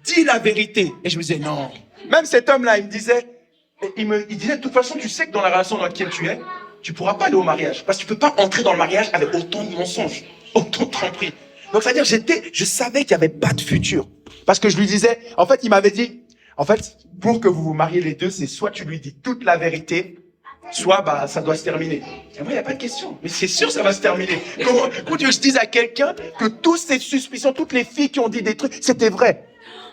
Dis la vérité. Et je me disais, non. Même cet homme-là, il me disait, de toute façon, tu sais que dans la relation dans laquelle tu es, tu pourras pas aller au mariage. Parce que tu peux pas entrer dans le mariage avec autant de mensonges, autant de tromperies. Donc, c'est-à-dire, je savais qu'il y avait pas de futur. Parce que je lui disais, en fait, il m'avait dit, en fait, pour que vous vous mariez les deux, c'est soit tu lui dis toute la vérité, soit ça doit se terminer. Et moi, il n'y a pas de question. Mais c'est sûr, ça va se terminer. Comment tu veux que je dise à quelqu'un que toutes ces suspicions, toutes les filles qui ont dit des trucs, c'était vrai?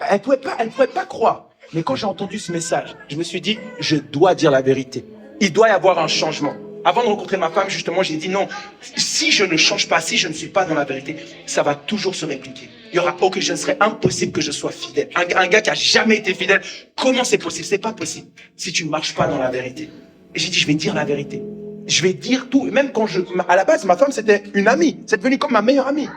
Elle pouvait pas croire. Mais quand j'ai entendu ce message, je me suis dit, je dois dire la vérité. Il doit y avoir un changement. Avant de rencontrer ma femme, justement, j'ai dit non, si je ne change pas, si je ne suis pas dans la vérité, ça va toujours se répliquer. Il y aura je serait impossible que je sois fidèle. Un gars qui a jamais été fidèle, comment c'est possible? C'est pas possible si tu ne marches pas dans la vérité. Et j'ai dit, je vais dire la vérité. Je vais dire tout. Même quand à la base, ma femme, c'était une amie. C'est devenu comme ma meilleure amie.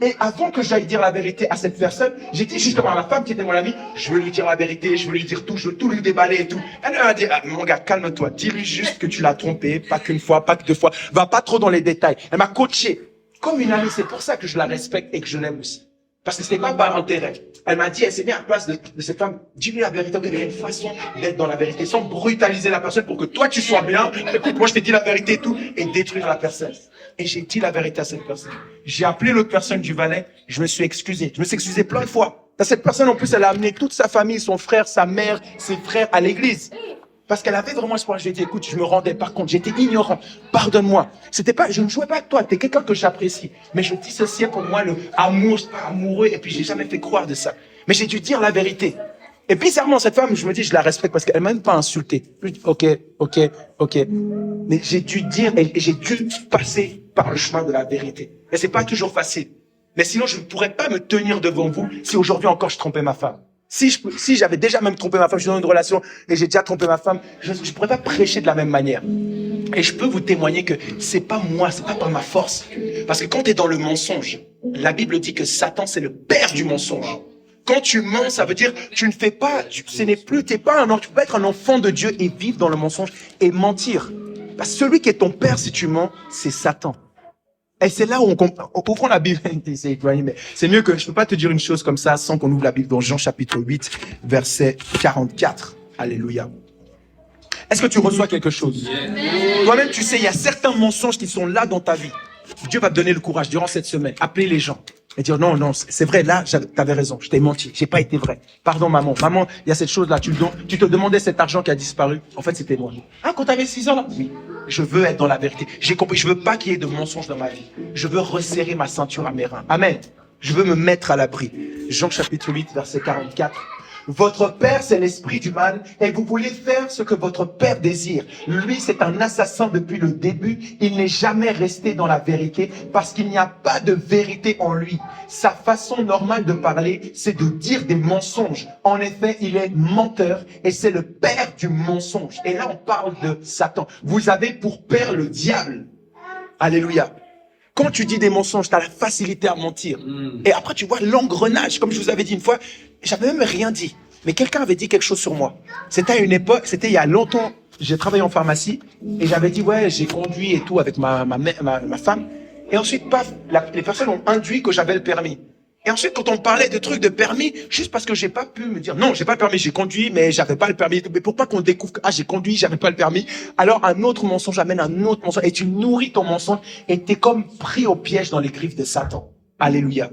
Et avant que j'aille dire la vérité à cette personne, j'ai dit justement à la femme qui était mon amie, je veux lui dire la vérité, je veux lui dire tout, je veux tout lui déballer et tout. Elle m'a dit, mon gars, calme-toi, dis-lui juste que tu l'as trompé, pas qu'une fois, pas que deux fois, va pas trop dans les détails. Elle m'a coaché comme une amie, c'est pour ça que je la respecte et que je l'aime aussi. Parce que c'était pas par intérêt. Elle m'a dit, elle s'est mise à la place de cette femme, dis-lui la vérité, il y a une façon d'être dans la vérité, sans brutaliser la personne pour que toi tu sois bien. Écoute, moi je t'ai dit la vérité et tout, et détruire la personne. Et j'ai dit la vérité à cette personne. J'ai appelé l'autre personne du valet, je me suis excusé. Je me suis excusé plein de fois. Cette personne, en plus, elle a amené toute sa famille, son frère, sa mère, ses frères à l'église. Parce qu'elle avait vraiment espoir. Je lui ai dit, écoute, je me rendais par compte, j'étais ignorant. Pardonne-moi. Je ne jouais pas avec toi, t'es quelqu'un que j'apprécie. Mais je dissociais pour moi le amour, c'est pas amoureux, et puis j'ai jamais fait croire de ça. Mais j'ai dû dire la vérité. Et bizarrement, cette femme, je me dis, je la respecte parce qu'elle m'a même pas insulté. Je dis, ok. Mais j'ai dû dire, et j'ai dû passer par le chemin de la vérité. Et c'est pas toujours facile. Mais sinon, je ne pourrais pas me tenir devant vous si aujourd'hui encore je trompais ma femme. Si j'avais déjà même trompé ma femme, je suis dans une relation et j'ai déjà trompé ma femme, je ne pourrais pas prêcher de la même manière. Et je peux vous témoigner que c'est pas moi, c'est pas par ma force. Parce que quand tu es dans le mensonge, la Bible dit que Satan, c'est le père du mensonge. Quand tu mens, ça veut dire tu ne fais pas, tu peux pas être un enfant de Dieu et vivre dans le mensonge et mentir. Parce que celui qui est ton père, si tu mens, c'est Satan. Et c'est là où on comprend la Bible. C'est mieux que je peux pas te dire une chose comme ça sans qu'on ouvre la Bible dans Jean chapitre 8, verset 44. Alléluia. Est-ce que tu reçois quelque chose? Toi-même, tu sais, il y a certains mensonges qui sont là dans ta vie. Dieu va te donner le courage durant cette semaine. Appeler les gens et dire non, c'est vrai, là, t'avais raison, je t'ai menti, j'ai pas été vrai. Pardon, maman. Maman, il y a cette chose-là, tu te demandais cet argent qui a disparu. En fait, c'était moi. Ah, quand t'avais 6 ans, là? Oui. Je veux être dans la vérité. J'ai compris, je veux pas qu'il y ait de mensonges dans ma vie. Je veux resserrer ma ceinture à mes reins. Amen. Je veux me mettre à l'abri. Jean chapitre 8, verset 44. Votre père, c'est l'esprit du mal, et vous voulez faire ce que votre père désire. Lui, c'est un assassin depuis le début. Il n'est jamais resté dans la vérité, parce qu'il n'y a pas de vérité en lui. Sa façon normale de parler, c'est de dire des mensonges. En effet, il est menteur, et c'est le père du mensonge. Et là, on parle de Satan. Vous avez pour père le diable. Alléluia. Quand tu dis des mensonges, tu as la facilité à mentir. Et après, tu vois l'engrenage. Comme je vous avais dit une fois, j'avais même rien dit. Mais quelqu'un avait dit quelque chose sur moi. C'était à une époque, c'était il y a longtemps. J'ai travaillé en pharmacie et j'avais dit, ouais, j'ai conduit et tout avec ma femme. Et ensuite, paf, les personnes ont induit que j'avais le permis. Et ensuite, quand on parlait de trucs de permis, juste parce que j'ai pas pu me dire, non, j'ai pas le permis, j'ai conduit, mais j'avais pas le permis. Mais pour pas qu'on découvre que, j'ai conduit, j'avais pas le permis. Alors, un autre mensonge amène un autre mensonge. Et tu nourris ton mensonge et t'es comme pris au piège dans les griffes de Satan. Alléluia.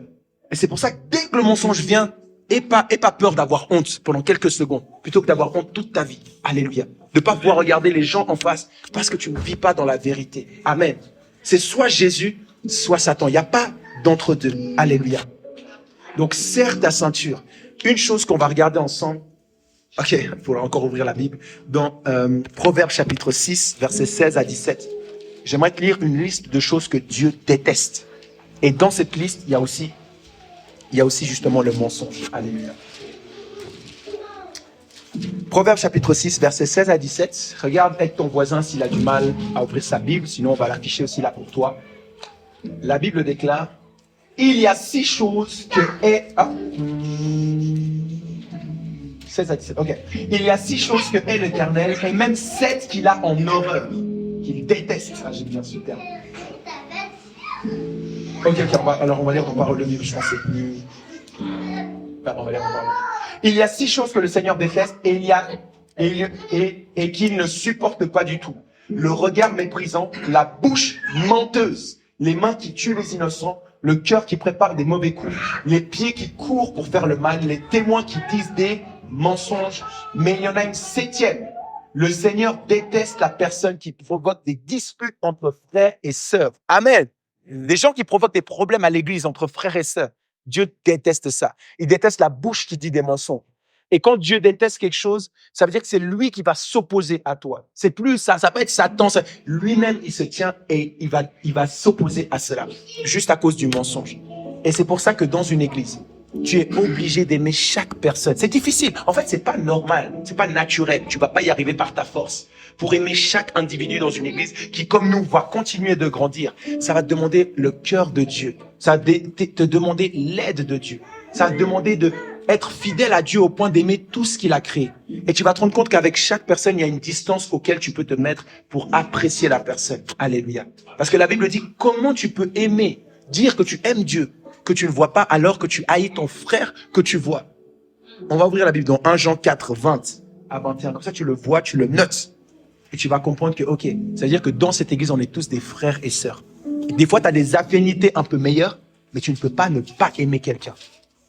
Et c'est pour ça que dès que le mensonge vient, aie pas peur d'avoir honte pendant quelques secondes, plutôt que d'avoir honte toute ta vie. Alléluia. De pas pouvoir regarder les gens en face parce que tu ne vis pas dans la vérité. Amen. C'est soit Jésus, soit Satan. Il n'y a pas d'entre-deux. Alléluia. Donc, serre ta ceinture. Une chose qu'on va regarder ensemble. Ok, il faut encore ouvrir la Bible. Dans Proverbes chapitre 6, versets 16 à 17. J'aimerais te lire une liste de choses que Dieu déteste. Et dans cette liste, il y a aussi justement le mensonge. Alléluia. Proverbes chapitre 6, versets 16 à 17. Regarde avec ton voisin s'il a du mal à ouvrir sa Bible. Sinon, on va l'afficher aussi là pour toi. La Bible déclare: il y a 6 choses que est... 16 à 17, ok. Il y a 6 choses que est l'Éternel, et même 7 qu'il a en horreur, qu'il déteste. Ah, j'aime bien ce terme. Ok, on va lire ton parole de Dieu, je pense que c'est plus... on va lire ton parole. Il y a 6 choses que le Seigneur déteste, et qu'il ne supporte pas du tout. Le regard méprisant, la bouche menteuse, les mains qui tuent les innocents, le cœur qui prépare des mauvais coups, les pieds qui courent pour faire le mal, les témoins qui disent des mensonges. Mais il y en a une septième. Le Seigneur déteste la personne qui provoque des disputes entre frères et sœurs. Amen. Des gens qui provoquent des problèmes à l'église entre frères et sœurs. Dieu déteste ça. Il déteste la bouche qui dit des mensonges. Et quand Dieu déteste quelque chose, ça veut dire que c'est lui qui va s'opposer à toi. C'est plus ça, ça peut être Satan. Lui-même, il se tient et il va s'opposer à cela, juste à cause du mensonge. Et c'est pour ça que dans une église, tu es obligé d'aimer chaque personne. C'est difficile. En fait, c'est pas normal. C'est pas naturel. Tu vas pas y arriver par ta force. Pour aimer chaque individu dans une église qui, comme nous, va continuer de grandir, ça va te demander le cœur de Dieu. Ça va te demander l'aide de Dieu. Ça va te demander de être fidèle à Dieu au point d'aimer tout ce qu'il a créé. Et tu vas te rendre compte qu'avec chaque personne, il y a une distance auquel tu peux te mettre pour apprécier la personne. Alléluia. Parce que la Bible dit, comment tu peux aimer, dire que tu aimes Dieu, que tu ne vois pas, alors que tu haïs ton frère que tu vois. On va ouvrir la Bible dans 1 Jean 4, 20 à 21. Comme ça, tu le vois, tu le notes. Et tu vas comprendre que, ok, c'est-à-dire que dans cette église, on est tous des frères et sœurs. Des fois, tu as des affinités un peu meilleures, mais tu ne peux pas ne pas aimer quelqu'un.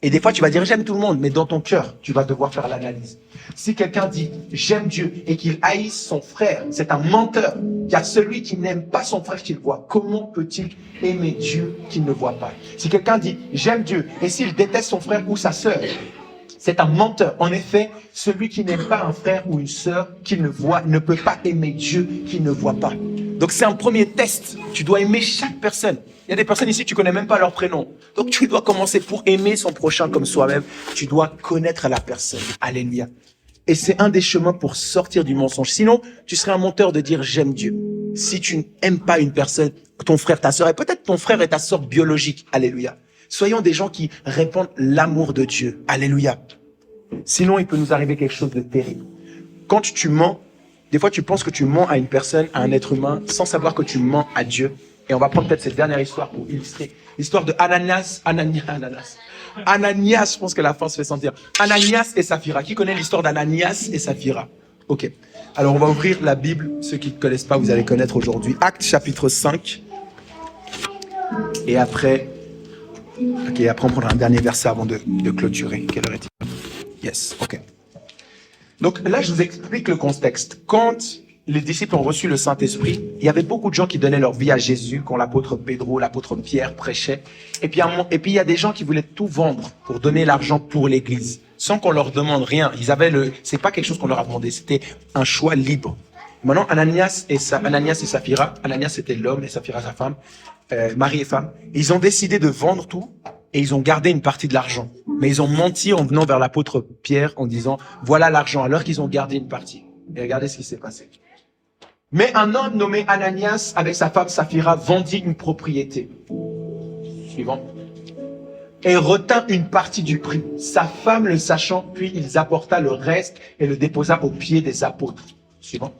Et des fois, tu vas dire, j'aime tout le monde, mais dans ton cœur, tu vas devoir faire l'analyse. Si quelqu'un dit, j'aime Dieu, et qu'il haïsse son frère, c'est un menteur. Il y a celui qui n'aime pas son frère qu'il voit. Comment peut-il aimer Dieu qu'il ne voit pas? Si quelqu'un dit, j'aime Dieu, et s'il déteste son frère ou sa sœur, c'est un menteur. En effet, celui qui n'aime pas un frère ou une sœur qu'il ne voit ne peut pas aimer Dieu qu'il ne voit pas. Donc c'est un premier test. Tu dois aimer chaque personne. Il y a des personnes ici, tu connais même pas leur prénom. Donc tu dois commencer pour aimer son prochain comme soi-même. Tu dois connaître la personne. Alléluia. Et c'est un des chemins pour sortir du mensonge. Sinon, tu serais un menteur de dire j'aime Dieu. Si tu n'aimes pas une personne, ton frère, ta sœur, et peut-être ton frère et ta sœur biologique. Alléluia. Soyons des gens qui répandent l'amour de Dieu. Alléluia. Sinon, il peut nous arriver quelque chose de terrible. Quand tu mens, des fois, tu penses que tu mens à une personne, à un être humain, sans savoir que tu mens à Dieu. Et on va prendre peut-être cette dernière histoire pour illustrer. L'histoire de Ananias, je pense que la fin se fait sentir. Ananias et Saphira. Qui connaît l'histoire d'Ananias et Saphira? Ok. Alors, on va ouvrir la Bible. Ceux qui ne connaissent pas, vous allez connaître aujourd'hui. Actes chapitre 5. Et après... Ok, après on prendra un dernier verset avant de clôturer. Quelle heure est-il? Yes, ok. Donc là, je vous explique le contexte. Quand les disciples ont reçu le Saint-Esprit, il y avait beaucoup de gens qui donnaient leur vie à Jésus, quand l'apôtre Pedro, l'apôtre Pierre prêchaient. Et puis il y a des gens qui voulaient tout vendre pour donner l'argent pour l'Église, sans qu'on leur demande rien. C'est pas quelque chose qu'on leur a demandé, c'était un choix libre. Maintenant, Ananias et Saphira, Ananias c'était l'homme et Saphira sa femme, mari et femme, ils ont décidé de vendre tout et ils ont gardé une partie de l'argent. Mais ils ont menti en venant vers l'apôtre Pierre en disant voilà l'argent, alors qu'ils ont gardé une partie. Et regardez ce qui s'est passé. Mais un homme nommé Ananias avec sa femme Saphira vendit une propriété. Suivant. Et retint une partie du prix. Sa femme le sachant, puis il apporta le reste et le déposa aux pieds des apôtres. Suivant.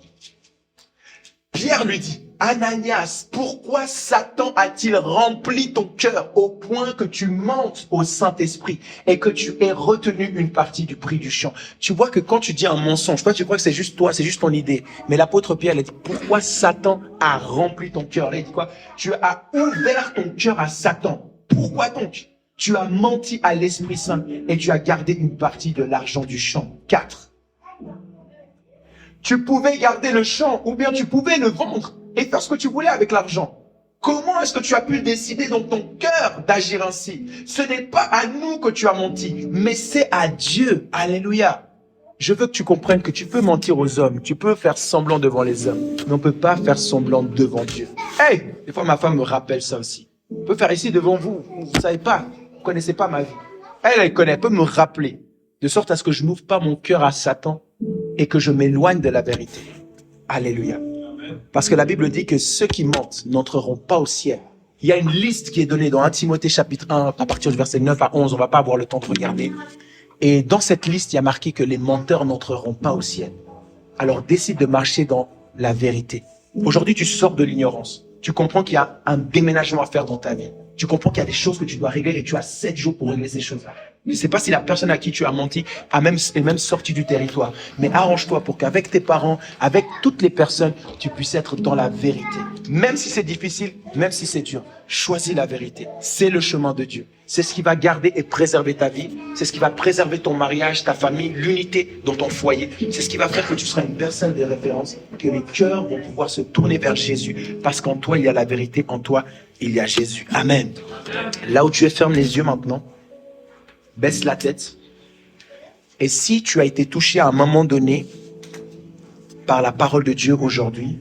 Pierre lui dit, Ananias, pourquoi Satan a-t-il rempli ton cœur au point que tu mentes au Saint-Esprit et que tu aies retenu une partie du prix du champ? Tu vois que quand tu dis un mensonge, toi tu crois que c'est juste toi, c'est juste ton idée. Mais l'apôtre Pierre, il a dit, pourquoi Satan a rempli ton cœur? Là, il dit quoi? Tu as ouvert ton cœur à Satan. Pourquoi donc? Tu as menti à l'Esprit Saint et tu as gardé une partie de l'argent du champ. 4. Tu pouvais garder le champ ou bien tu pouvais le vendre et faire ce que tu voulais avec l'argent. Comment est-ce que tu as pu décider dans ton cœur d'agir ainsi? Ce n'est pas à nous que tu as menti, mais c'est à Dieu. Alléluia. Je veux que tu comprennes que tu peux mentir aux hommes, tu peux faire semblant devant les hommes, mais on ne peut pas faire semblant devant Dieu. Hey, des fois ma femme me rappelle ça aussi. On peut faire ici devant vous, vous ne savez pas, vous ne connaissez pas ma vie. Elle connaît, elle peut me rappeler, de sorte à ce que je n'ouvre pas mon cœur à Satan et que je m'éloigne de la vérité. Alléluia. Parce que la Bible dit que ceux qui mentent n'entreront pas au ciel. Il y a une liste qui est donnée dans 1 Timothée chapitre 1, à partir du verset 9 à 11, on va pas avoir le temps de regarder. Et dans cette liste, il y a marqué que les menteurs n'entreront pas au ciel. Alors décide de marcher dans la vérité. Aujourd'hui, tu sors de l'ignorance. Tu comprends qu'il y a un déménagement à faire dans ta vie. Tu comprends qu'il y a des choses que tu dois régler et tu as 7 jours pour régler ces choses-là. Je ne sais pas si la personne à qui tu as menti est même sortie du territoire. Mais arrange-toi pour qu'avec tes parents, avec toutes les personnes, tu puisses être dans la vérité. Même si c'est difficile, même si c'est dur, choisis la vérité. C'est le chemin de Dieu. C'est ce qui va garder et préserver ta vie. C'est ce qui va préserver ton mariage, ta famille, l'unité dans ton foyer. C'est ce qui va faire que tu seras une personne de référence, que les cœurs vont pouvoir se tourner vers Jésus. Parce qu'en toi, il y a la vérité. En toi, il y a Jésus. Amen. Là où tu es, ferme les yeux maintenant. Baisse la tête. Et si tu as été touché à un moment donné par la parole de Dieu aujourd'hui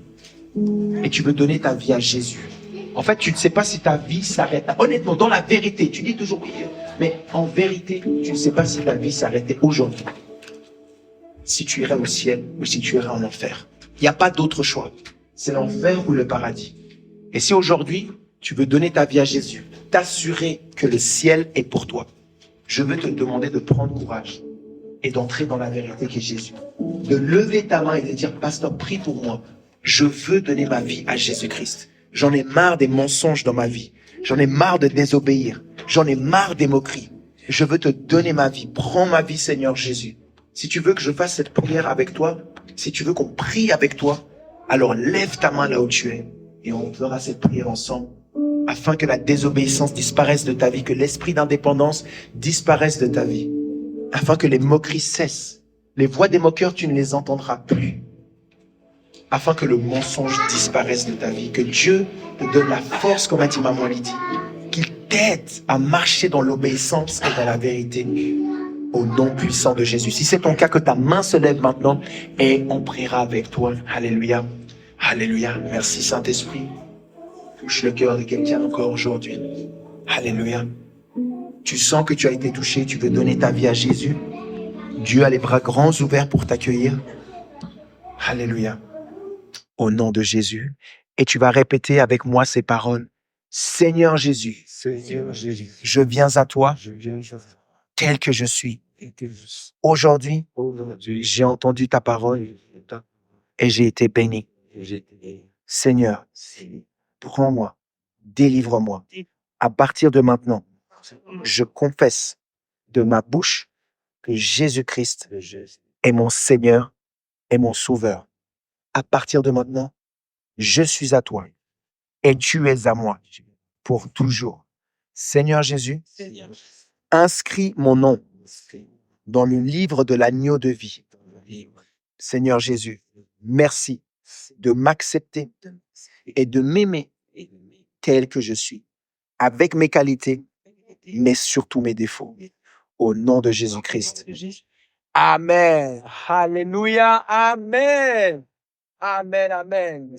et tu veux donner ta vie à Jésus, en fait, tu ne sais pas si ta vie s'arrête. Honnêtement, dans la vérité, tu dis toujours oui, mais en vérité, tu ne sais pas si ta vie s'arrêtait aujourd'hui. Si tu irais au ciel ou si tu irais en enfer. Il n'y a pas d'autre choix. C'est l'enfer ou le paradis. Et si aujourd'hui, tu veux donner ta vie à Jésus, t'assurer que le ciel est pour toi, je veux te demander de prendre courage et d'entrer dans la vérité qui est Jésus. De lever ta main et de dire, pasteur, prie pour moi. Je veux donner ma vie à Jésus-Christ. J'en ai marre des mensonges dans ma vie. J'en ai marre de désobéir. J'en ai marre des moqueries. Je veux te donner ma vie. Prends ma vie, Seigneur Jésus. Si tu veux que je fasse cette prière avec toi, si tu veux qu'on prie avec toi, alors lève ta main là où tu es et on fera cette prière ensemble. Afin que la désobéissance disparaisse de ta vie, que l'esprit d'indépendance disparaisse de ta vie, afin que les moqueries cessent. Les voix des moqueurs, tu ne les entendras plus. Afin que le mensonge disparaisse de ta vie, que Dieu te donne la force, comme a dit Maman Lydie, qu'il t'aide à marcher dans l'obéissance et dans la vérité, au nom puissant de Jésus. Si c'est ton cas, que ta main se lève maintenant et on priera avec toi. Alléluia. Alléluia. Merci Saint-Esprit. Touche le cœur de quelqu'un encore aujourd'hui. Alléluia. Tu sens que tu as été touché, tu veux donner ta vie à Jésus. Dieu a les bras grands ouverts pour t'accueillir. Alléluia. Au nom de Jésus. Et tu vas répéter avec moi ces paroles. Seigneur Jésus, je viens à toi tel que je suis. Aujourd'hui, j'ai entendu ta parole et j'ai été béni. Seigneur, prends-moi, délivre-moi. À partir de maintenant, je confesse de ma bouche que Jésus-Christ est mon Seigneur et mon Sauveur. À partir de maintenant, je suis à toi et tu es à moi pour toujours. Seigneur Jésus, inscris mon nom dans le livre de l'agneau de vie. Seigneur Jésus, merci de m'accepter et de m'aimer tel que je suis, avec mes qualités, mais surtout mes défauts. Au nom de Jésus-Christ. Amen. Alléluia. Amen. Amen. Amen.